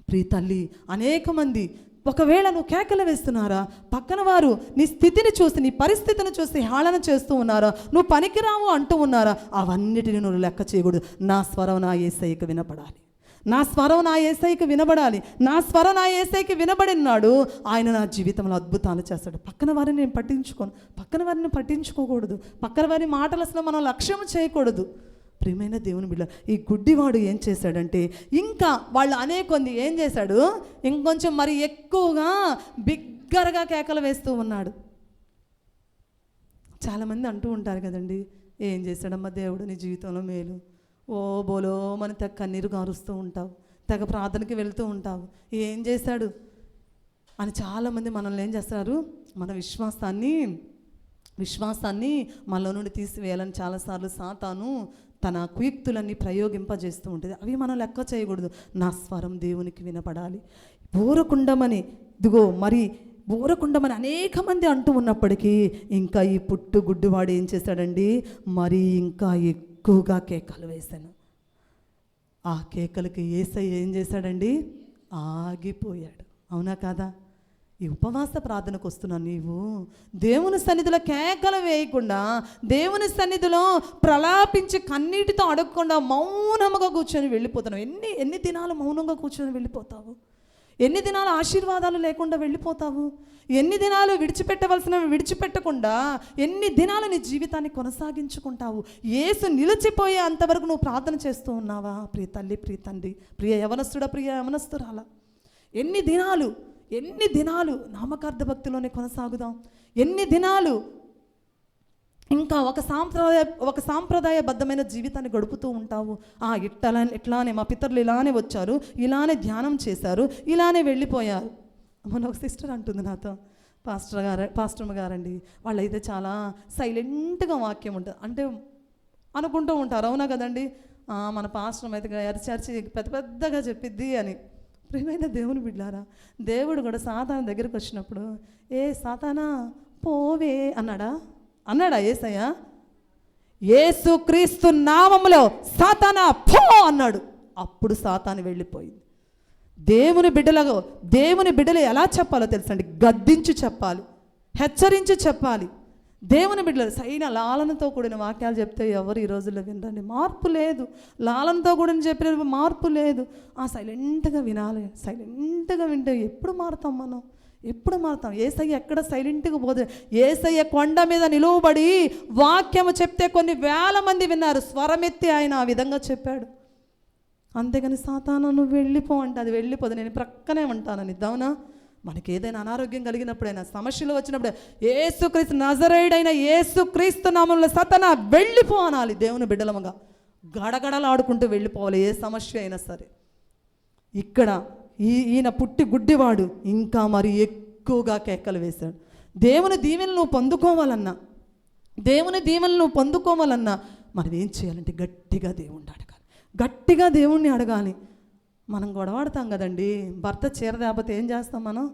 ప్రియ తల్లి, అనేక మంది ఒకవేళ నువ్వు కేకలు వేస్తున్నారా, పక్కన వారు నీ స్థితిని చూసి, నీ పరిస్థితిని చూసి హేళన చేస్తూ ఉన్నారా, నువ్వు పనికిరావు అంటూ ఉన్నారా, అవన్నిటిని నువ్వు లెక్క చేయకూడదు. నా స్వరం నా యేసయ్యకు వినపడాలి, నా స్వరం నా యేసయ్యకు వినబడాలి. నా స్వరం నా యేసయ్యకి వినబడినాడు, ఆయన నా జీవితంలో అద్భుతాలు చేస్తాడు. పక్కన వారిని నేను పట్టించుకోను, పక్కన వారిని పట్టించుకోకూడదు, పక్కన వారి మాటలు అసలు మనం లక్ష్యం చేయకూడదు. ప్రియమైన దేవుని బిడ్డ, ఈ గుడ్డివాడు ఏం చేశాడంటే, ఇంకా వాళ్ళు అనేకొంది ఏం చేశాడు, ఇంకొంచెం మరి ఎక్కువగా బిగ్గరగా కేకలు వేస్తూ ఉన్నాడు. చాలామంది అంటూ ఉంటారు కదండి, ఏం చేశాడమ్మా దేవుడు నీ జీవితంలో మేలు, ఓ బోలో మన తెగ కన్నీరు గారుస్తూ ఉంటావు, తెగ ప్రార్థనకి వెళ్తూ ఉంటావు, ఏం చేశాడు అని చాలామంది మనల్ని ఏం చేస్తారు, మన విశ్వాసాన్ని మనలో నుండి తీసివేయాలని చాలాసార్లు సాతాను తన కుయుక్తులన్నీ ప్రయోగింపజేస్తూ ఉంటుంది. అవి మనం లెక్క చేయకూడదు. నా స్వరం దేవునికి వినపడాలి. బోరకుండమని, ఇదిగో మరి బోరకుండమని అనేక మంది అంటూ ఉన్నప్పటికీ ఇంకా ఈ పుట్టు గుడ్డివాడు ఏం చేశాడండి, మరి ఇంకా ఎక్కువగా కేకలు వేశాను. ఆ కేకలకి యేసయ్య ఏం చేశాడండి, ఆగిపోయాడు. అవునా కాదా? ఈ ఉపవాస ప్రార్థనకు వస్తున్నావు, నీవు దేవుని సన్నిధిలో కేకలు వేయకుండా, దేవుని సన్నిధిలో ప్రలాపించి కన్నీటితో అడగకుండా మౌనముగా కూర్చొని వెళ్ళిపోతున్నావు. ఎన్ని దినాలు మౌనంగా కూర్చొని వెళ్ళిపోతావు? ఎన్ని దినాలు ఆశీర్వాదాలు లేకుండా వెళ్ళిపోతావు? ఎన్ని దినాలు విడిచిపెట్టవలసినవి విడిచిపెట్టకుండా ఎన్ని దినాలు నీ జీవితాన్ని కొనసాగించుకుంటావు? యేసు నిలిచిపోయే అంతవరకు నువ్వు ప్రార్థన చేస్తూ ఉన్నావా? ప్రియ తల్లి, ప్రియ తండ్రి, ప్రియ యవనస్తుడా, ప్రియ యవనస్తురాలా, ఎన్ని దినాలు నామకార్థ భక్తిలోనే కొనసాగుదాం? ఎన్ని దినాలు ఇంకా ఒక సాంప్రదాయబద్ధమైన జీవితాన్ని గడుపుతూ ఉంటావు? ఇట్లానే మా పితరులు ఇలానే వచ్చారు, ఇలానే ధ్యానం చేశారు, ఇలానే వెళ్ళిపోయారు. మన ఒక సిస్టర్ అంటుంది నాతో, పాస్టర్ గారండి వాళ్ళైతే చాలా సైలెంట్గా వాక్యం ఉంటుంది అంటే అనుకుంటూ ఉంటారు. అవునా కదండి? మన పాస్టర్ అయితే అరిచి పెద్దగా చెప్పిద్ది అని. ప్రియమైన దేవుని బిడ్డారా, దేవుడు కూడా సాతాను దగ్గరికి వచ్చినప్పుడు, ఏ సాతానా పోవే అన్నాడా యేసయ్య? యేసుక్రీస్తు నామములో సాతానా పో అన్నాడు. అప్పుడు సాతాను వెళ్ళిపోయింది. దేవుని బిడ్డలు ఎలా చెప్పాలో తెలుసండి, గద్దించి చెప్పాలి, హెచ్చరించి చెప్పాలి. దేవుని బిడ్డలు సైన లాలనతో కూడిన వాక్యాలు చెప్తే ఎవరు ఈ రోజుల్లో వినరండి. మార్పు లేదు. లాలనతో కూడిన చెప్పిన మార్పు లేదు. సైలెంట్గా వినాలి. సైలెంట్గా వింటే ఎప్పుడు మారుతాం మనం? యేసయ్య ఎక్కడ సైలెంట్గా పోతే? యేసయ్య కొండ మీద నిలువబడి వాక్యము చెప్తే కొన్ని వేల మంది విన్నారు. స్వరమెత్తి ఆయన ఆ విధంగా చెప్పాడు. అంతేగాని సాతాను నువ్వు వెళ్ళిపో అంటే అది వెళ్ళిపోదు, నేను ప్రక్కనే ఉంటానని. అవునా? మనకి ఏదైనా అనారోగ్యం కలిగినప్పుడైనా, సమస్యలు వచ్చినప్పుడు, యేసుక్రీస్తు నజరేయుడైన యేసుక్రీస్తు నామములో సాతానా వెళ్ళిపో అనాలి. దేవుని బిడ్డలముగా గడగడలాడుకుంటూ వెళ్ళిపోవాలి, ఏ సమస్య అయినా సరే. ఇక్కడ ఈయన పుట్టి గుడ్డివాడు ఇంకా మరి ఎక్కువగా కేకలు వేశాడు. దేవుని దీవెనలు నువ్వు పొందుకోవాలన్నా మనం ఏం చేయాలంటే గట్టిగా దేవుణ్ణి అడగాలి. మనం గొడవాడతాం కదండి, భర్త చీర తేకపోతే ఏం చేస్తాం మనం?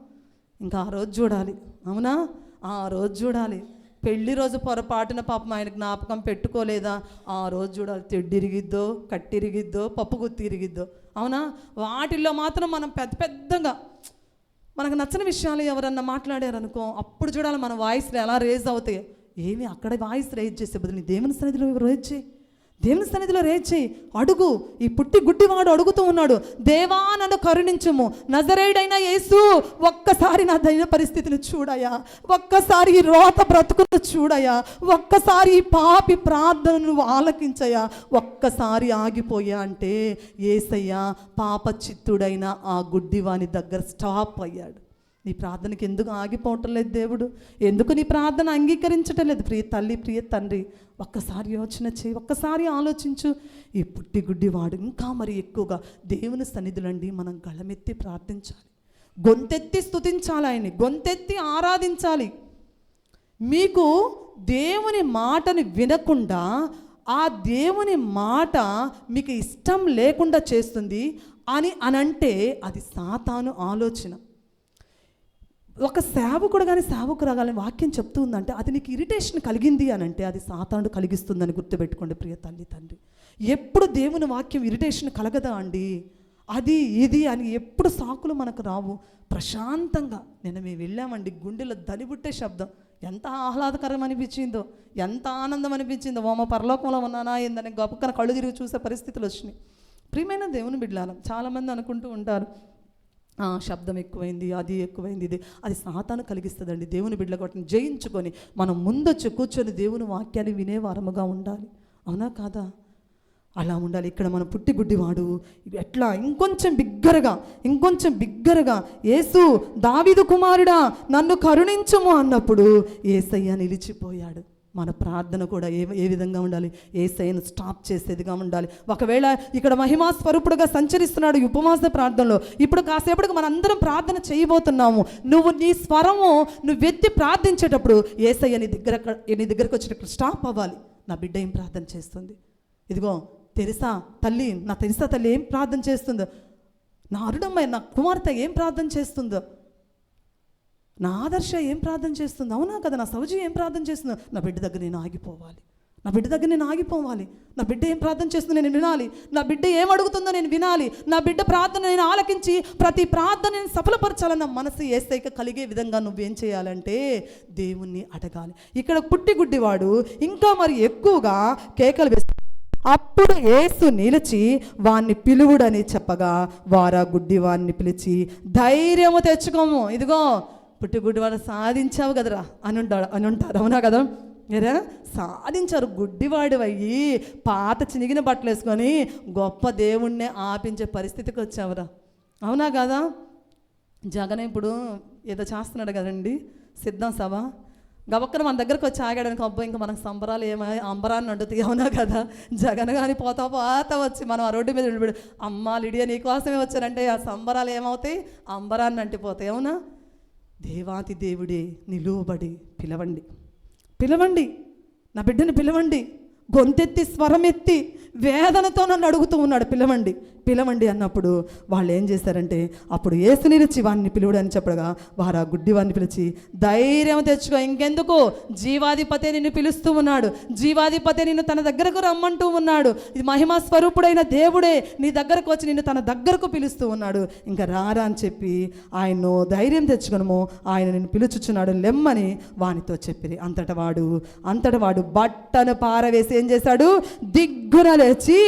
ఇంకా ఆ రోజు చూడాలి. అవునా? ఆ రోజు చూడాలి. పెళ్లి రోజు పొరపాటున పాపం ఆయన జ్ఞాపకం పెట్టుకోలేదా, ఆ రోజు చూడాలి. తెడ్డిరిగిద్దో, కట్టిరిగిద్దో, పప్పు గుత్తి ఇరిగిద్దో. అవునా? వాటిల్లో మాత్రం మనం పెద్దగా మనకు నచ్చని విషయాలు ఎవరన్నా మాట్లాడారనుకో, అప్పుడు చూడాలి మన వాయిస్లు ఎలా రేజ్ అవుతాయి. ఏమి అక్కడ వాయిస్ రేజ్ చేసే బదులు నీ దేవుని సన్నిధిలో రేజ్ చేయి. దేవుని సన్నిధిలో రేచేయి, అడుగు. ఈ పుట్టి గుడ్డివాడు అడుగుతూ ఉన్నాడు, దేవా నన్ను కరుణించుము, నజరేయుడైన యేసు ఒక్కసారి నా దైన పరిస్థితిని చూడయా, ఒక్కసారి ఈ రోత బ్రతుకును చూడయా, ఒక్కసారి ఈ పాపి ప్రార్థనను నువ్వు ఆలకించయా, ఒక్కసారి ఆగిపోయా అంటే యేసయ్య పాప చిత్తుడైన ఆ గుడ్డివాని దగ్గర స్టాప్ అయ్యాడు. నీ ప్రార్థనకి ఎందుకు ఆగిపోవటం లేదు దేవుడు? ఎందుకు నీ ప్రార్థన అంగీకరించటం లేదు? ప్రియ తల్లి, ప్రియ తండ్రి, ఒక్కసారి యోచన చేయి, ఒక్కసారి ఆలోచించు. ఈ పుట్టి గుడ్డివాడు ఇంకా మరి ఎక్కువగా దేవుని సన్నిధులండి మనం గళమెత్తి ప్రార్థించాలి, గొంతెత్తి స్తుతించాలి, ఆయన్ని గొంతెత్తి ఆరాధించాలి. మీకు దేవుని మాటని వినకుండా ఆ దేవుని మాట మీకు ఇష్టం లేకుండా చేస్తుంది అనంటే అది సాతాను ఆలోచన. ఒక సేవకుడు కానీ సేవకురాగాలని వాక్యం చెప్తూ ఉందంటే అది నీకు ఇరిటేషన్ కలిగింది అని అంటే అది సాతానుడు కలిగిస్తుందని గుర్తుపెట్టుకోండి ప్రియ తల్లి తండ్రి. ఎప్పుడు దేవుని వాక్యం ఇరిటేషన్ కలగదా అండి? అది ఇది అని ఎప్పుడు సాకులు మనకు రావు. ప్రశాంతంగా మేము వెళ్ళామండి, గుండెలో దలిబుట్టే శబ్దం, ఎంత ఆహ్లాదకరం అనిపించిందో, ఎంత ఆనందం అనిపించిందో. ఓమ పరలోకంలో ఉన్నానా ఏందని గొప్పకన కళ్ళు తిరిగి చూసే పరిస్థితులు వచ్చినాయి. ప్రియమైన దేవుని బిడ్డలారా, చాలామంది అనుకుంటూ ఉంటారు శబ్దం ఎక్కువైంది, అది ఎక్కువైంది, ఇది అది సాతాను కలిగిస్తుందండి. దేవుని బిడ్డల వాటిని జయించుకొని మనం ముందొచ్చి కూర్చొని దేవుని వాక్యాన్ని వినేవారముగా ఉండాలి. అవునా కాదా? అలా ఉండాలి. ఇక్కడ మన పుట్టి గుడ్డివాడు ఎట్లా ఇంకొంచెం బిగ్గరగా యేసు దావీదు కుమారుడా నన్ను కరుణించుము అన్నప్పుడు యేసయ్య నిలిచిపోయాడు. మన ప్రార్థన కూడా ఏ విధంగా ఉండాలి? యేసయ్యను స్టాప్ చేసేదిగా ఉండాలి. ఒకవేళ ఇక్కడ మహిమా స్వరూపుడుగా సంచరిస్తున్నాడు ఈ ఉపవాస ప్రార్థనలో, ఇప్పుడు కాసేపటికి మనందరం ప్రార్థన చేయబోతున్నాము. నువ్వు నీ స్వరము నువ్వు ఎత్తి ప్రార్థించేటప్పుడు యేసయ్య నీ దగ్గరకు వచ్చేటప్పుడు స్టాప్ అవ్వాలి. నా బిడ్డ ఏం ప్రార్థన చేస్తుంది? ఇదిగో తెరిసా తల్లి, నా తెరిసా తల్లి ఏం ప్రార్థన చేస్తుందో, నా అరుణమ్మాయి నా కుమార్తె ఏం ప్రార్థన చేస్తుందో, నా ఆదర్శ ఏం ప్రార్థన చేస్తుంది, అవునా కదా, నా సౌజీ ఏం ప్రార్థన చేస్తుందో, నా బిడ్డ దగ్గర నేను ఆగిపోవాలి. నా బిడ్డ ఏం ప్రార్థన చేస్తుందో నేను వినాలి. నా బిడ్డ ఏం అడుగుతుందో నేను వినాలి. నా బిడ్డ ప్రార్థన నేను ఆలకించి ప్రతి ప్రార్థన నేను సఫలపరచాలన్న మనసు యేసయ్యకి కలిగే విధంగా నువ్వేం చేయాలంటే దేవుణ్ణి అడగాలి. ఇక్కడ పుట్టి గుడ్డివాడు ఇంకా మరి ఎక్కువగా కేకలు వేస్తాడు. అప్పుడు యేసు నిలిచి వాణ్ణి పిలువుడని చెప్పగా వారా గుడ్డివాడిని పిలిచి ధైర్యము తెచ్చుకోము, ఇదిగో పుట్టి గుడ్డివాడు సాధించావు కదరా అని ఉంటారు. అవునా కదా? ఏరా సాధించారు. గుడ్డివాడు అయ్యి పాత చినిగిన బట్టలు వేసుకొని గొప్ప దేవుణ్ణే ఆపించే పరిస్థితికి వచ్చావురా. అవునా కదా? జగన్ ఇప్పుడు ఏదో చేస్తున్నాడు కదండి, సిద్ధం సభ. గబక్కన మన దగ్గరకు వచ్చి ఆగాడనుకో, అబ్బాయి ఇంకా మనకు సంబరాలు ఏమై అంబరాన్ని అంటుతాయి. అవునా కదా? జగన్ కానీ పోతా వచ్చి మనం ఆ రోడ్డు మీద నిలబడి అమ్మ లిడియా నీకోసమే వచ్చారంటే ఆ సంబరాలు ఏమవుతాయి? అంబరాన్ని అంటిపోతాయి. అవునా? దేవాతి దేవుడే నిలువబడి పిలవండి, నా బిడ్డని పిలవండి, గొంతెత్తి స్వరం ఎత్తి వేదనతో నన్ను అడుగుతూ ఉన్నాడు, పిలవండి అన్నప్పుడు వాళ్ళు ఏం చేశారంటే అప్పుడు యేసు నిలిచి వాడిని పిలువుడు అని చెప్పగా వారు ఆ గుడ్డివాడిని పిలిచి ధైర్యం తెచ్చుకో, ఇంకెందుకు, జీవాధిపతి నిన్ను పిలుస్తూ ఉన్నాడు, జీవాధిపతి నిన్ను తన దగ్గరకు రమ్మంటూ ఉన్నాడు, ఇది మహిమా స్వరూపుడైన దేవుడే నీ దగ్గరకు వచ్చి నిన్ను తన దగ్గరకు పిలుస్తూ ఉన్నాడు, ఇంకా రారా అని చెప్పి ఆయన్ను ధైర్యం తెచ్చుకొనము, ఆయన నిన్ను పిలుచుచున్నాడు లెమ్మని వానితో చెప్పిరి. అంతట వాడు బట్టను పారవేసి ఏం చేశాడు? దిగ్గున లేచి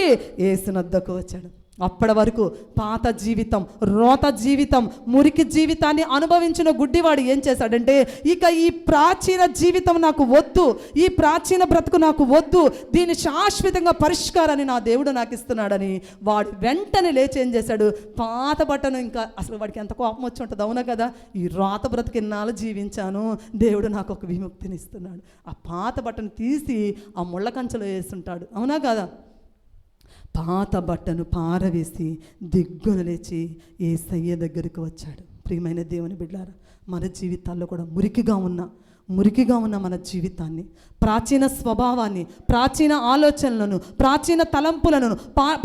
యేసునొద్దకు వచ్చాడు. అప్పటి వరకు పాత జీవితం, రోత జీవితం, మురికి జీవితాన్ని అనుభవించిన గుడ్డివాడు ఏం చేశాడంటే ఇక ఈ ప్రాచీన జీవితం నాకు వద్దు, ఈ ప్రాచీన బ్రతుకు నాకు వద్దు, దీని శాశ్వతంగా పరిష్కారాన్ని నా దేవుడు నాకు ఇస్తున్నాడని వాడు వెంటనే లేచి ఏం చేశాడు? పాత బట్టను, ఇంకా అసలు వాడికి ఎంత కోపం వచ్చి ఉంటుంది. అవునా కదా? ఈ రోత బ్రతుకు ఎన్నాళ్ళు జీవించాను, దేవుడు నాకు ఒక విముక్తిని ఇస్తున్నాడు. ఆ పాత బట్టను తీసి ఆ ముళ్ళ కంచెలో వేస్తుంటాడు. అవునా కదా? పాత బట్టను పారవేసి దిగ్గున లేచి యేసయ్య దగ్గరికి వచ్చాడు. ప్రియమైన దేవుని బిడ్డలారా, మన జీవితాల్లో కూడా మురికిగా ఉన్న మన జీవితాన్ని, ప్రాచీన స్వభావాన్ని, ప్రాచీన ఆలోచనలను, ప్రాచీన తలంపులను,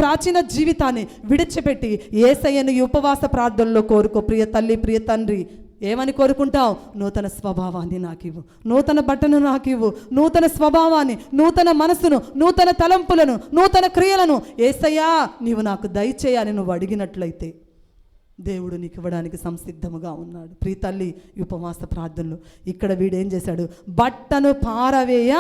ప్రాచీన జీవితాన్ని విడిచిపెట్టి యేసయ్యను ఈ ఉపవాస ప్రార్థనలో కోరుకో. ప్రియ తల్లి, ప్రియ తండ్రి, ఏమని కోరుకుంటావు? నూతన స్వభావాన్ని నాకివ్వు, నూతన బట్టను నాకివ్వు, నూతన స్వభావాన్ని, నూతన మనసును, నూతన తలంపులను, నూతన క్రియలను యేసయ్యా నీవు నాకు దయచేయాలని నువ్వు అడిగినట్లయితే దేవుడు నీకు ఇవ్వడానికి సంసిద్ధముగా ఉన్నాడు. ప్రియ తల్లి, ఈ ఉపవాస ప్రార్థనలు ఇక్కడ వీడేం చేశాడు? బట్టను పారవేయ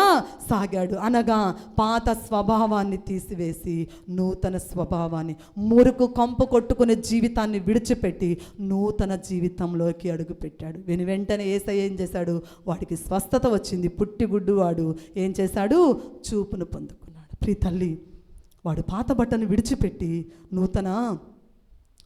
సాగాడు. అనగా పాత స్వభావాన్ని తీసివేసి నూతన స్వభావాన్ని, మురుకు కంపు కొట్టుకునే జీవితాన్ని విడిచిపెట్టి నూతన జీవితంలోకి అడుగుపెట్టాడు. వెంటనే యేసయ్య ఏం చేశాడు? వాడికి స్వస్థత వచ్చింది. పుట్టిగుడ్డు వాడు ఏం చేశాడు? చూపును పొందుకున్నాడు. ప్రియ తల్లి, వాడు పాత బట్టను విడిచిపెట్టి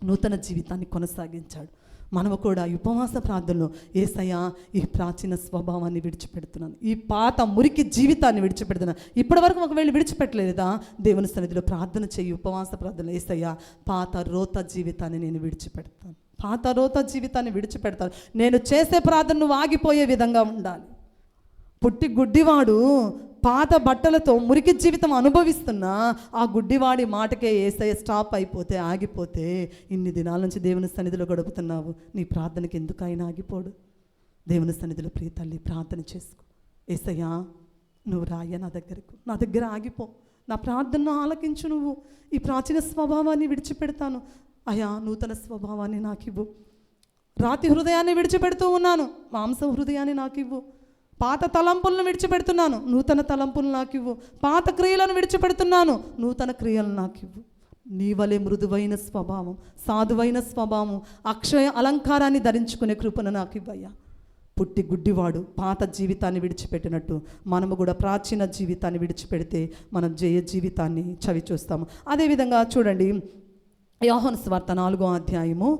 నూతన జీవితాన్ని కొనసాగించాడు. మనము కూడా ఈ ఉపవాస ప్రార్థనలో యేసయ్యా, ఈ ప్రాచీన స్వభావాన్ని విడిచిపెడుతున్నాను, ఈ పాత మురికి జీవితాన్ని విడిచిపెడుతున్నాను. ఇప్పటి వరకు ఒకవేళ విడిచిపెట్టలేదా? దేవుని సన్నిధిలో ప్రార్థన చేయి. ఉపవాస ప్రార్థన, యేసయ్యా, పాత రోత జీవితాన్ని నేను విడిచిపెడతాను, పాత రోత జీవితాన్ని విడిచిపెడతాను. నేను చేసే ప్రార్థన నువ్వు ఆగిపోయే విధంగా ఉండాలి. పుట్టి గుడ్డివాడు పాత బట్టలతో మురికి జీవితం అనుభవిస్తున్నా ఆ గుడ్డివాడి మాటకే యేసయ్య స్టాప్ అయిపోతే, ఆగిపోతే, ఇన్ని దినాల నుంచి దేవుని సన్నిధిలో గడుపుతున్నావు, నీ ప్రార్థనకి ఎందుకైనా ఆగిపోడు. దేవుని సన్నిధిలో ప్రియ తల్లి ప్రార్థన చేసుకో. యేసయ్యా, నువ్వు రాయ నా దగ్గర ఆగిపో, నా ప్రార్థనను ఆలకించు. నువ్వు ఈ ప్రాచీన స్వభావాన్ని విడిచిపెడతాను అయ్యా, నూతన స్వభావాన్ని నాకు ఇవ్వు. రాతి హృదయాన్ని విడిచిపెడుతూ ఉన్నాను, మాంసం హృదయాన్ని నాకు ఇవ్వు. పాత తలంపులను విడిచిపెడుతున్నాను, నూతన తలంపులు నాకు ఇవ్వు. పాత క్రియలను విడిచిపెడుతున్నాను, నూతన క్రియలు నాకు ఇవ్వు. నీ వలె మృదువైన స్వభావం, సాధువైన స్వభావం, అక్షయ అలంకారాన్ని ధరించుకునే కృపను నాకు ఇవ్వయ్యా. పుట్టి గుడ్డివాడు పాత జీవితాన్ని విడిచిపెట్టినట్టు మనము కూడా ప్రాచీన జీవితాన్ని విడిచిపెడితే మనం జయ జీవితాన్ని చవి చూస్తాము. అదేవిధంగా చూడండి, యోహాను సువార్త 4వ అధ్యాయము,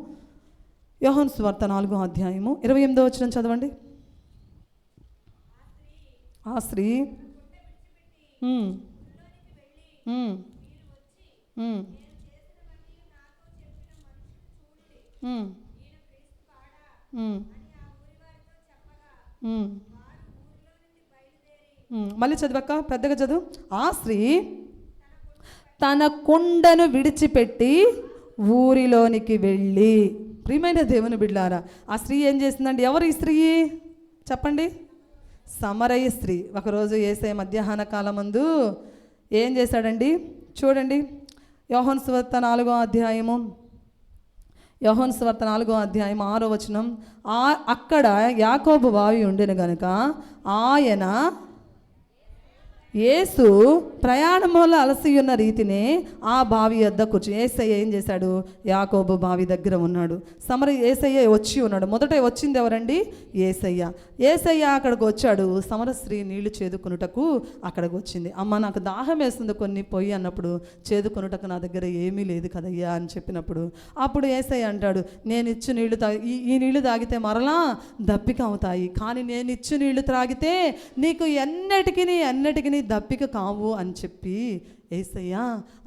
యోహాను సువార్త 4వ అధ్యాయము 28వ వచనం చదవండి. ఆ స్త్రీ మళ్ళీ చదివాక పెద్దగా చదువు. ఆ స్త్రీ తన కుండను విడిచిపెట్టి ఊరిలోనికి వెళ్ళి. ప్రియమైన దేవుని బిడ్డలారా, ఆ స్త్రీ ఏం చేసిందండి? ఎవరు ఈ స్త్రీ చెప్పండి? సమరయ స్త్రీ. ఒకరోజు యేసయ్య మధ్యాహ్న కాలమందు ఏం చేశాడండి? చూడండి, యోహాను సువార్త 4వ అధ్యాయము, యోహాను సువార్త 4వ అధ్యాయం 6వ వచనం. అక్కడ యాకోబు బావి ఉండెను గనుక ఆయన యేసు ప్రయాణంలో అలసి ఉన్న రీతినే ఆ బావి వద్ద కూర్చుని. యేసయ్య ఏం చేశాడు? యాకోబు బావి దగ్గర ఉన్నాడు. యేసయ్య వచ్చి ఉన్నాడు. మొదట వచ్చింది ఎవరండి? యేసయ్య. యేసయ్య అక్కడికి వచ్చాడు. సమర స్త్రీ నీళ్లు చేదుకొనుటకు అక్కడికి వచ్చింది. అమ్మ, నాకు దాహం వేస్తుంది, కొన్ని పొయ్యి అన్నప్పుడు, చేదుకొనుటకు నా దగ్గర ఏమీ లేదు కదయ్యా అని చెప్పినప్పుడు, అప్పుడు యేసయ్య అంటాడు, నేను ఇచ్చు నీళ్లు ఈ నీళ్లు తాగితే మరలా దప్పిక అవుతాయి, కానీ నేను ఇచ్చు నీళ్లు త్రాగితే నీకు ఎన్నటికి దప్పిక కావు అని చెప్పి యేసయ్య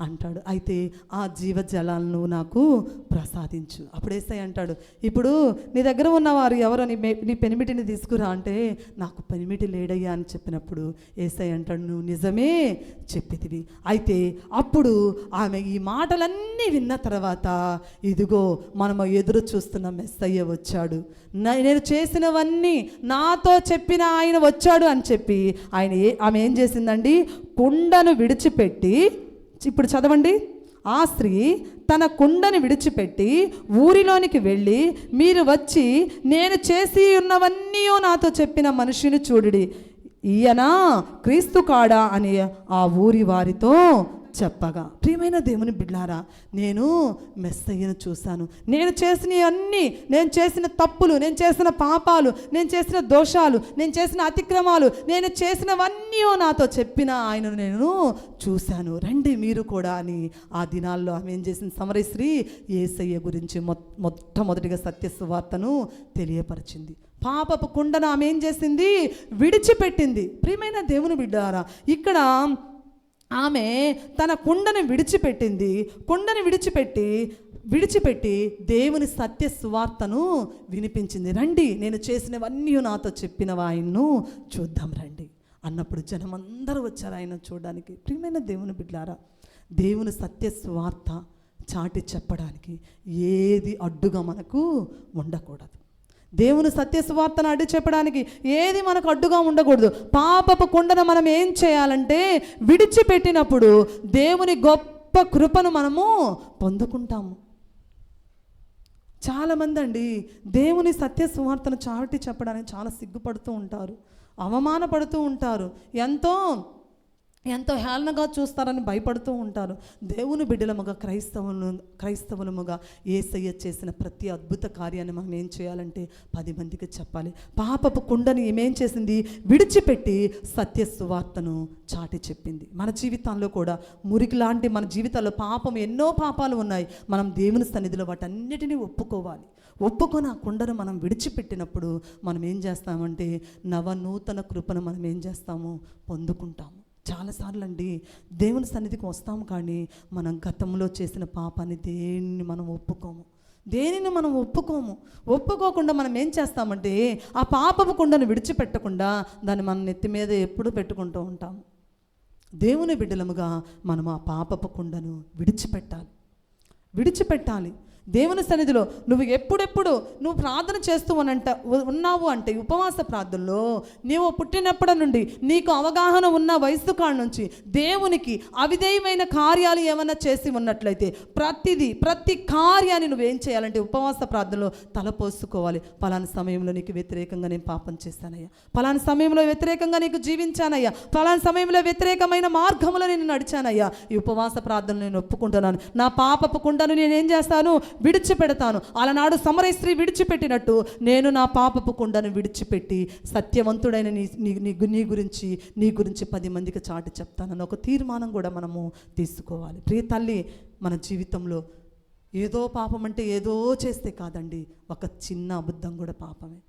అంటాడు. అయితే ఆ జీవజలాలను నాకు ప్రసాదించు. అప్పుడు యేసయ్య అంటాడు, ఇప్పుడు నీ దగ్గర ఉన్నవారు ఎవరో నీ పెనిమిటిని తీసుకురా అంటే, నాకు పెనిమిటి లేడయ్యా అని చెప్పినప్పుడు యేసయ్య అంటాడు, నువ్వు నిజమే చెప్పితివి. అయితే అప్పుడు ఆమె ఈ మాటలన్నీ విన్న తర్వాత, ఇదిగో మనము ఎదురు చూస్తున్న మెస్సయ్య వచ్చాడు, నేను చేసినవన్నీ నాతో చెప్పిన ఆయన వచ్చాడు అని చెప్పి ఆమె ఏం చేసిందండి? కుండను విడిచిపెట్టి, ఇప్పుడు చదవండి, ఆ స్త్రీ తన కుండను విడిచిపెట్టి ఊరిలోనికి వెళ్ళి, మీరు వచ్చి నేను చేసి ఉన్నవన్నీ నాతో చెప్పిన మనిషిని చూడుడి, ఈయన క్రీస్తు కాడా అని ఆ ఊరి వారితో చెప్పగా. ప్రియమైన దేవుని బిడ్డలారా, నేను మెస్సయ్యను చూశాను. నేను చేసినవన్నీ, నేను చేసిన తప్పులు, నేను చేసిన పాపాలు, నేను చేసిన దోషాలు, నేను చేసిన అతిక్రమాలు, నేను చేసినవన్నీ నాతో చెప్పిన ఆయనను నేను చూశాను, రండి మీరు కూడా అని ఆ దినాల్లో ఆమె ఏం చేసింది? సమరయ స్త్రీ యేసయ్య గురించి మొట్టమొదటిగా సత్య సువార్తను తెలియపరిచింది. పాపపు కుండను ఆమె ఏం చేసింది? విడిచిపెట్టింది. ప్రియమైన దేవుని బిడ్డలారా, ఇక్కడ ఆమె తన కుండను విడిచిపెట్టింది. కుండను విడిచిపెట్టి దేవుని సత్య సువార్తను వినిపించింది. రండి, నేను చేసినవన్నీ నాతో చెప్పిన ఆయన్ను చూద్దాం రండి అన్నప్పుడు జనమందరూ వచ్చారు ఆయన చూడడానికి. ప్రియమైన దేవుని బిడ్డలారా, దేవుని సత్య సువార్త చాటి చెప్పడానికి ఏది అడ్డుగా మనకు ఉండకూడదు. దేవుని సత్య సువార్తను అడ్డు చెప్పడానికి ఏది మనకు అడ్డుగా ఉండకూడదు. పాపపు కుండను మనం ఏం చేయాలంటే విడిచిపెట్టినప్పుడు దేవుని గొప్ప కృపను మనము పొందుకుంటాము. చాలామంది అండి దేవుని సత్య సువార్తను చాటి చెప్పడానికి చాలా సిగ్గుపడుతూ ఉంటారు, అవమానపడుతూ ఉంటారు, ఎంతో ఎంతో హేళనగా చూస్తారని భయపడుతూ ఉంటారు. దేవుని బిడ్డలముగా క్రైస్తవులముగా యేసయ్య చేసిన ప్రతి అద్భుత కార్యాన్ని మనం ఏం చేయాలంటే 10 మందికి చెప్పాలి. పాపపు కుండని ఏమేం చేసింది? విడిచిపెట్టి సత్య సువార్తను చాటి చెప్పింది. మన జీవితాల్లో కూడా మురికి లాంటి మన జీవితాల్లో పాపం ఎన్నో పాపాలు ఉన్నాయి. మనం దేవుని సన్నిధిలో వాటన్నిటినీ ఒప్పుకొని ఆ కుండను మనం విడిచిపెట్టినప్పుడు మనం ఏం చేస్తామంటే నూతన కృపను మనం ఏం చేస్తాము? పొందుకుంటాము. చాలాసార్లు అండి దేవుని సన్నిధికి వస్తాము, కానీ మనం గతంలో చేసిన పాపాన్ని దేనిని మనం ఒప్పుకోకుండా మనం ఏం చేస్తామంటే ఆ పాపపు కుండను విడిచిపెట్టకుండా దాన్ని మన నెత్తి మీద ఎప్పుడు పెట్టుకుంటూ ఉంటాము. దేవుని బిడ్డలముగా మనం ఆ పాపపు కుండను విడిచిపెట్టాలి. దేవుని సన్నిధిలో నువ్వు ఎప్పుడెప్పుడు నువ్వు ప్రార్థన చేస్తూ ఉన్నావు అంటే ఉపవాస ప్రార్థనలో నీవు పుట్టినప్పటి నుండి నీకు అవగాహన ఉన్న వయసు కాడ నుంచి దేవునికి అవిధేయమైన కార్యాలు ఏమైనా చేసి ఉన్నట్లయితే ప్రతి కార్యాన్ని నువ్వేం చేయాలంటే ఉపవాస ప్రార్థనలో తలపోసుకోవాలి. పలానా సమయంలో నీకు వ్యతిరేకంగా నేను పాపం చేశానయ్యా, పలానా సమయంలో వ్యతిరేకంగా నీకు జీవించానయ్యా, పలానా సమయంలో వ్యతిరేకమైన మార్గంలో నేను నడిచానయ్యా, ఈ ఉపవాస ప్రార్థనలు నేను ఒప్పుకుంటున్నాను. నా పాపపు కుండను నేనేం చేస్తాను? విడిచిపెడతాను. అలనాడు సమరయ స్త్రీ విడిచిపెట్టినట్టు నేను నా పాపపు కుండను విడిచిపెట్టి సత్యవంతుడైన నీ గురించి 10 మందికి చాటి చెప్తానని ఒక తీర్మానం కూడా మనము తీసుకోవాలి. ప్రియ తల్లి, మన జీవితంలో ఏదో పాపం అంటే ఏదో చేస్తే కాదండి, ఒక చిన్న అబద్ధం కూడా పాపమే,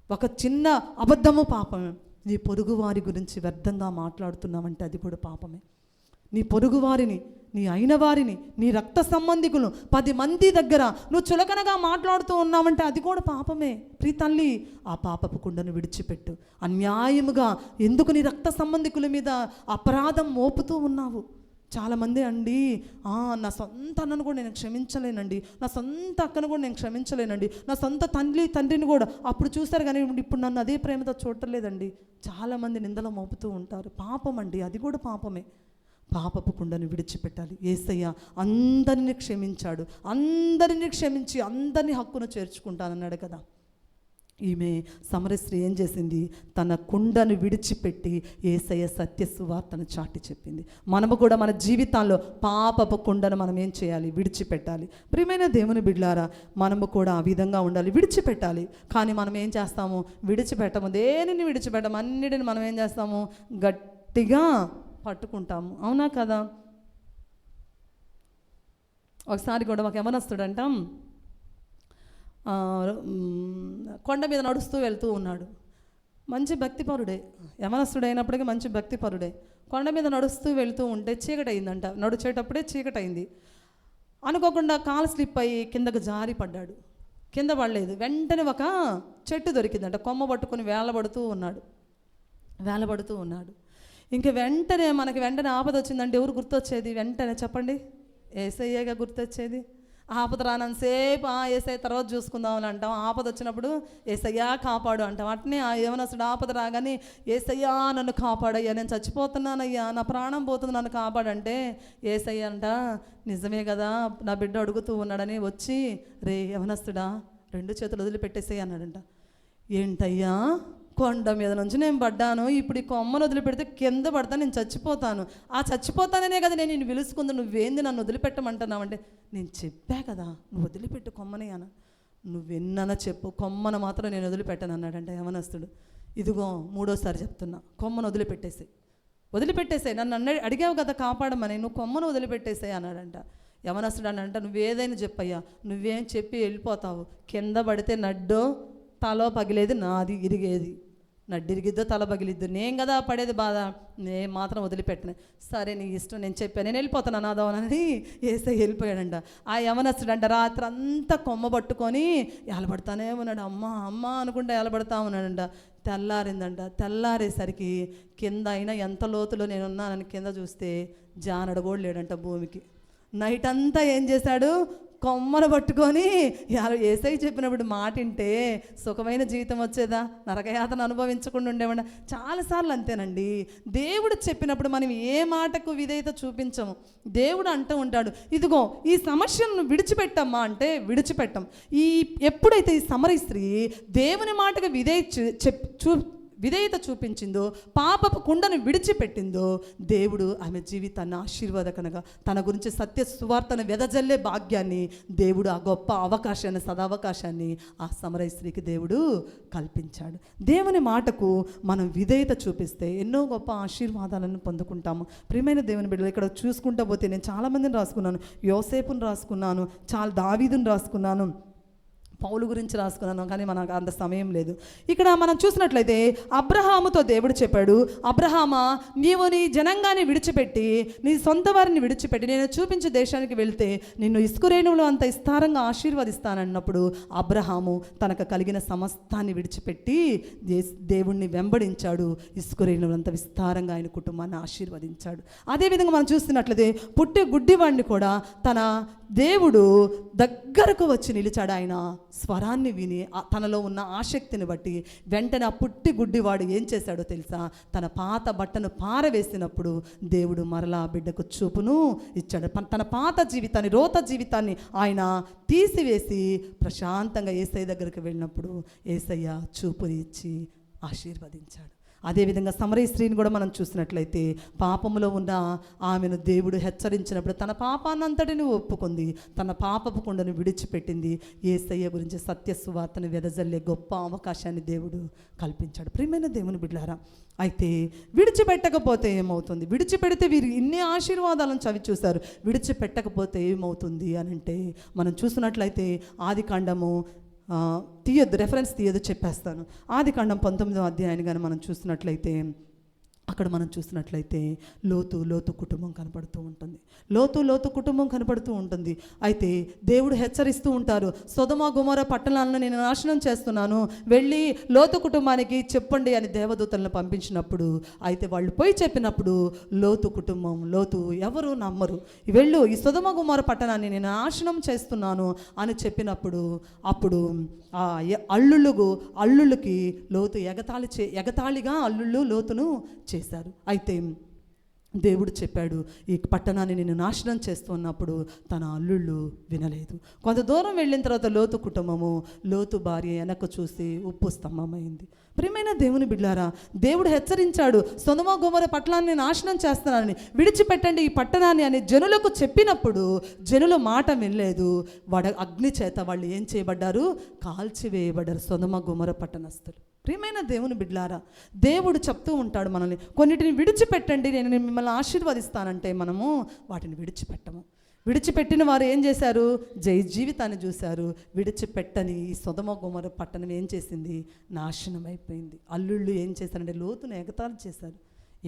ఒక చిన్న అబద్ధము పాపమే. నీ పొరుగువారి గురించి వ్యర్థంగా మాట్లాడుతున్నావంటే అది కూడా పాపమే. నీ పొరుగువారిని, నీ అయిన వారిని, నీ రక్త సంబంధికులను 10 మంది దగ్గర నువ్వు చులకనగా మాట్లాడుతూ ఉన్నావంటే అది కూడా పాపమే. ప్రియ తల్లి, ఆ పాపపు కుండను విడిచిపెట్టు. అన్యాయముగా ఎందుకు నీ రక్త సంబంధికుల మీద అపరాధం మోపుతూ ఉన్నావు? చాలామంది అండి నా సొంత అన్నను కూడా నేను క్షమించలేనండి, నా సొంత అక్కను కూడా నేను క్షమించలేనండి, నా సొంత తండ్రిని కూడా అప్పుడు చూస్తారు కానీ ఇప్పుడు నన్ను అదే ప్రేమతో చూడలేదండి. చాలామంది నిందలు మోపుతూ ఉంటారు. పాపం అండి, అది కూడా పాపమే. పాపపు కుండను విడిచిపెట్టాలి. యేసయ్య అందరినీ క్షమించాడు, అందరినీ క్షమించి అందరినీ హక్కును చేర్చుకుంటానన్నాడు కదా. ఈమె సమరయ స్త్రీ ఏం చేసింది? తన కుండను విడిచిపెట్టి యేసయ్య సత్య సువార్తను చాటి చెప్పింది. మనము కూడా మన జీవితాల్లో పాపపు కుండను మనం ఏం చేయాలి? విడిచిపెట్టాలి. ప్రియమైన దేవుని బిడ్డలారా, మనము కూడా ఆ విధంగా ఉండాలి, విడిచిపెట్టాలి. కానీ మనం ఏం చేస్తాము? విడిచిపెట్టము, దేనిని విడిచిపెట్టము, అన్నిటిని మనం ఏం చేస్తాము? గట్టిగా పట్టుకుంటాము. అవునా కదా? ఒకసారి కూడా ఒక యవనస్తుడంట కొండ మీద నడుస్తూ వెళ్తూ ఉన్నాడు. మంచి భక్తిపరుడే, యవనస్తుడు అయినప్పటికీ మంచి భక్తిపరుడే. కొండ మీద నడుస్తూ వెళ్తూ ఉంటే చీకటయిందంట. నడిచేటప్పుడే చీకటైంది. అనుకోకుండా కాలు స్లిప్ అయ్యి కిందకు జారి పడ్డాడు. కింద పడలేదు, వెంటనే ఒక చెట్టు దొరికిందంట. కొమ్మ పట్టుకొని వేలబడుతూ ఉన్నాడు. ఇంక వెంటనే ఆపద వచ్చిందంటే ఎవరు గుర్తొచ్చేది? వెంటనే చెప్పండి, యేసయ్యగా గుర్తొచ్చేది. ఆపద రానంతసేపు యేసయ్య తర్వాత చూసుకుందామని అంటాం. ఆపద వచ్చినప్పుడు యేసయ్యా కాపాడు అంటాం. అట్నే యవనస్తుడు ఆపద రాగానే యేసయ్యా నన్ను కాపాడయ్యా, నేను చచ్చిపోతున్నానయ్యా, నా ప్రాణం పోతుంది, నన్ను కాపాడంటే యేసయ్య అంట నిజమే కదా నా బిడ్డ అడుగుతూ ఉన్నాడని వచ్చి, రే యవనస్తుడా 2 చేతులు వదిలిపెట్టేసేయి అన్నాడంట. ఏంటయ్యా, కొండ మీద నుంచి నేను పడ్డాను, ఇప్పుడు ఈ కొమ్మను వదిలిపెడితే కింద పడతాను, నేను చచ్చిపోతాను. ఆ చచ్చిపోతాననే కదా నేను నిన్ను పిలుచుకుంది, నువ్వేంది నన్ను వదిలిపెట్టమంటున్నావు అంటే, నేను చెప్పా కదా నువ్వు వదిలిపెట్టు కొమ్మని అన్న, నువ్వెన్నన్నా చెప్పు, కొమ్మను మాత్రం నేను వదిలిపెట్టాను అన్నాడంటే యవనస్తుడు. ఇదిగో 3వసారి చెప్తున్నా, కొమ్మను వదిలిపెట్టేసాయి, నన్ను అడిగావు కదా కాపాడమని, నువ్వు కొమ్మను వదిలిపెట్టేసాయి అన్నాడంట. యవనస్తుడు అనంట, నువ్వేదైనా చెప్పయ్యా, నువ్వేం చెప్పి వెళ్ళిపోతావు, కింద పడితే నడ్డో తలో పగిలేది నాది ఇరిగేది, నడ్డిరిగిద్దో తల పగిలిద్దు, నేను కదా పడేది బాధ, నేను మాత్రం వదిలిపెట్టిన. సరే నీ ఇష్టం, నేను చెప్పాను, నేను వెళ్ళిపోతాను అనాదవనని యేసయ్య వెళ్ళిపోయాడంట. ఆ యవనస్తుడంట రాత్రి అంతా కొమ్మ పట్టుకొని ఏలబడతానే ఉన్నాడు. అమ్మ అనుకుంటే ఏలబడతా ఉన్నాడంట. తెల్లారిందంట. తెల్లారేసరికి కింద అయినా ఎంత లోతులో నేనున్నానని కింద చూస్తే జానడు కూడా లేడంట భూమికి. నైట్ అంతా ఏం చేశాడు? కొమ్మను పట్టుకొని యేసయ్య చెప్పినప్పుడు మాట వింటే సుఖమైన జీవితం వచ్చేదా? నరకయాతన అనుభవించకుండా ఉండేవాడ? చాలాసార్లు అంతేనండి. దేవుడు చెప్పినప్పుడు మనం ఏ మాటకు విధేయత చూపించము. దేవుడు అంటూ ఉంటాడు, ఇదిగో ఈ సమస్యను విడిచిపెట్టమ్మా అంటే విడిచిపెట్టం. ఎప్పుడైతే ఈ సమరీ స్త్రీ దేవుని మాటకు విధేయత చూపించిందో, పాపపు కుండను విడిచిపెట్టిందో, దేవుడు ఆమె జీవితాన్ని ఆశీర్వాదకరంగా తన గురించి సత్య సువార్తను వెదజల్లే భాగ్యాన్ని, దేవుడు ఆ గొప్ప అవకాశాన్ని, సదావకాశాన్ని ఆ సమరయ స్త్రీకి దేవుడు కల్పించాడు. దేవుని మాటకు మనం విధేయత చూపిస్తే ఎన్నో గొప్ప ఆశీర్వాదాలను పొందుకుంటాము. ప్రియమైన దేవుని బిడ్డలు, ఇక్కడ చూసుకుంటూ పోతే నేను చాలామందిని రాసుకున్నాను. యోసేపుని రాసుకున్నాను, దావీదుని రాసుకున్నాను, పౌలు గురించి రాసుకున్నాను, కానీ మనకు అంత సమయం లేదు. ఇక్కడ మనం చూసినట్లయితే అబ్రహాముతో దేవుడు చెప్పాడు, అబ్రహామా, నీవు నీ జనాంగాన్ని విడిచిపెట్టి, నీ సొంత వారిని విడిచిపెట్టి నేను చూపించే దేశానికి వెళ్తే నిన్ను ఇస్కురేణువులో అంత విస్తారంగా ఆశీర్వదిస్తానన్నప్పుడు అబ్రహాము తనకు కలిగిన సమస్తాన్ని విడిచిపెట్టి దేవుణ్ణి వెంబడించాడు. ఇస్కురేణువులు అంత విస్తారంగా ఆయన కుటుంబాన్ని ఆశీర్వదించాడు. అదేవిధంగా మనం చూస్తున్నట్లయితే పుట్టి గుడ్డివాడిని కూడా తన దేవుడు దగ్గరకు వచ్చి నిలిచాడు. ఆయన స్వరాన్ని విని తనలో ఉన్న ఆసక్తిని బట్టి వెంటనే ఆ పుట్టి గుడ్డివాడు ఏం చేశాడో తెలుసా? తన పాత బట్టను పారవేసినప్పుడు దేవుడు మరలా బిడ్డకు చూపును ఇచ్చాడు. తన పాత జీవితాన్ని, రోత జీవితాన్ని ఆయన తీసివేసి ప్రశాంతంగా యేసయ్య దగ్గరికి వెళ్ళినప్పుడు యేసయ్య చూపుని ఇచ్చి ఆశీర్వదించాడు. అదేవిధంగా సమరయ స్త్రీని కూడా మనం చూసినట్లయితే పాపములో ఉన్న ఆమెను దేవుడు హెచ్చరించినప్పుడు తన పాపాన్నంతటిని ఒప్పుకుంది, తన పాపపు కుండను విడిచిపెట్టింది. యేసయ్య గురించి సత్య సువార్తను వెదజల్లే గొప్ప అవకాశాన్ని దేవుడు కల్పించాడు. ప్రియమైన దేవుని బిడ్డలారా, అయితే విడిచిపెట్టకపోతే ఏమవుతుంది? విడిచిపెడితే వీరు ఇన్ని ఆశీర్వాదాలను చవి చూశారు, విడిచిపెట్టకపోతే ఏమవుతుంది అని అంటే మనం చూసినట్లయితే ఆదికాండము రెఫరెన్స్ తీయదు, చెప్పేస్తాను. ఆదికాండం 19వ అధ్యాయాన్ని కానీ మనం చూసినట్లయితే అక్కడ మనం చూసినట్లయితే లోతు కుటుంబం కనపడుతూ ఉంటుంది. లోతు కుటుంబం కనపడుతూ ఉంటుంది. అయితే దేవుడు హెచ్చరిస్తూ ఉంటారు, సొదొమ గొమొర్రా పట్టణాలను నేను నాశనం చేస్తున్నాను, వెళ్ళి లోతు కుటుంబానికి చెప్పండి అని దేవదూతలను పంపించినప్పుడు, అయితే వాళ్ళు పోయి చెప్పినప్పుడు లోతు కుటుంబం, ఎవరు నమ్మరు. వెళ్ళు, ఈ సొదొమ గొమొర్రా పట్టణాన్ని నేను నాశనం చేస్తున్నాను అని చెప్పినప్పుడు అప్పుడు ఆ అల్లుళ్ళకి లోతు ఎగతాళిగా అల్లుళ్ళు లోతును చేశారు. అయితే దేవుడు చెప్పాడు, ఈ పట్టణాన్ని నేను నాశనం చేస్తున్నప్పుడు తన అల్లుళ్ళు వినలేదు. కొంత దూరం వెళ్ళిన తర్వాత లోతు కుటుంబము, లోతు భార్య వెనక్కు చూసి ఉప్పు స్తంభమైంది. ప్రియమైన దేవుని బిడ్డలారా, దేవుడు హెచ్చరించాడు, సొదొమ గొమొర్రా పట్టణాన్ని నాశనం చేస్తున్నానని, విడిచిపెట్టండి ఈ పట్టణాన్ని అని జనులకు చెప్పినప్పుడు జనుల మాట వినలేదు. అగ్ని చేత వాళ్ళు ఏం చేయబడ్డారు? కాల్చివేయబడ్డారు సొదొమ గొమొర్రా పట్టణస్థులు. ప్రియమైన దేవుని బిడ్డలారా, దేవుడు చెప్తూ ఉంటాడు మనల్ని, కొన్నిటిని విడిచిపెట్టండి నేను మిమ్మల్ని ఆశీర్వదిస్తానంటే మనము వాటిని విడిచిపెట్టము. విడిచిపెట్టిన వారు ఏం చేశారు? జీవితాన్ని చూశారు. విడిచిపెట్టని ఈ సొదొమ గొమొర్రా పట్టణం ఏం చేసింది? నాశనం అయిపోయింది. అల్లుళ్ళు ఏం చేశారంటే లోతును ఎగతాళి చేశారు.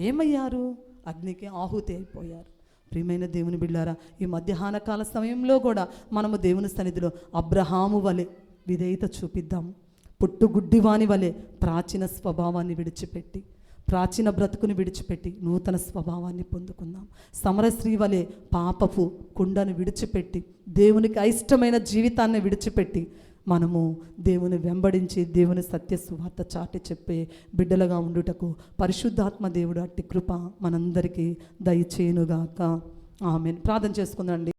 ఏమయ్యారు? అగ్నికి ఆహుతి అయిపోయారు. ప్రియమైన దేవుని బిడ్డలారా, ఈ మధ్యాహ్న కాల సమయంలో కూడా మనము దేవుని సన్నిధిలో అబ్రహాము వలె విధేయత చూపిద్దాము. పుట్టుగుడ్డివాని వలె ప్రాచీన స్వభావాన్ని విడిచిపెట్టి, ప్రాచీన బ్రతుకుని విడిచిపెట్టి నూతన స్వభావాన్ని పొందుకుందాం. సమరస్త్రీ వలె పాపపు కుండను విడిచిపెట్టి, దేవునికి అయిష్టమైన జీవితాన్ని విడిచిపెట్టి మనము దేవుని వెంబడించి దేవుని సత్య సువార్త చాటి చెప్పే బిడ్డలుగా ఉండుటకు పరిశుద్ధాత్మ దేవుడు అట్టి కృప మనందరికీ దయచేయునుగాక. ఆమేన్. ప్రార్థన చేసుకుందండి.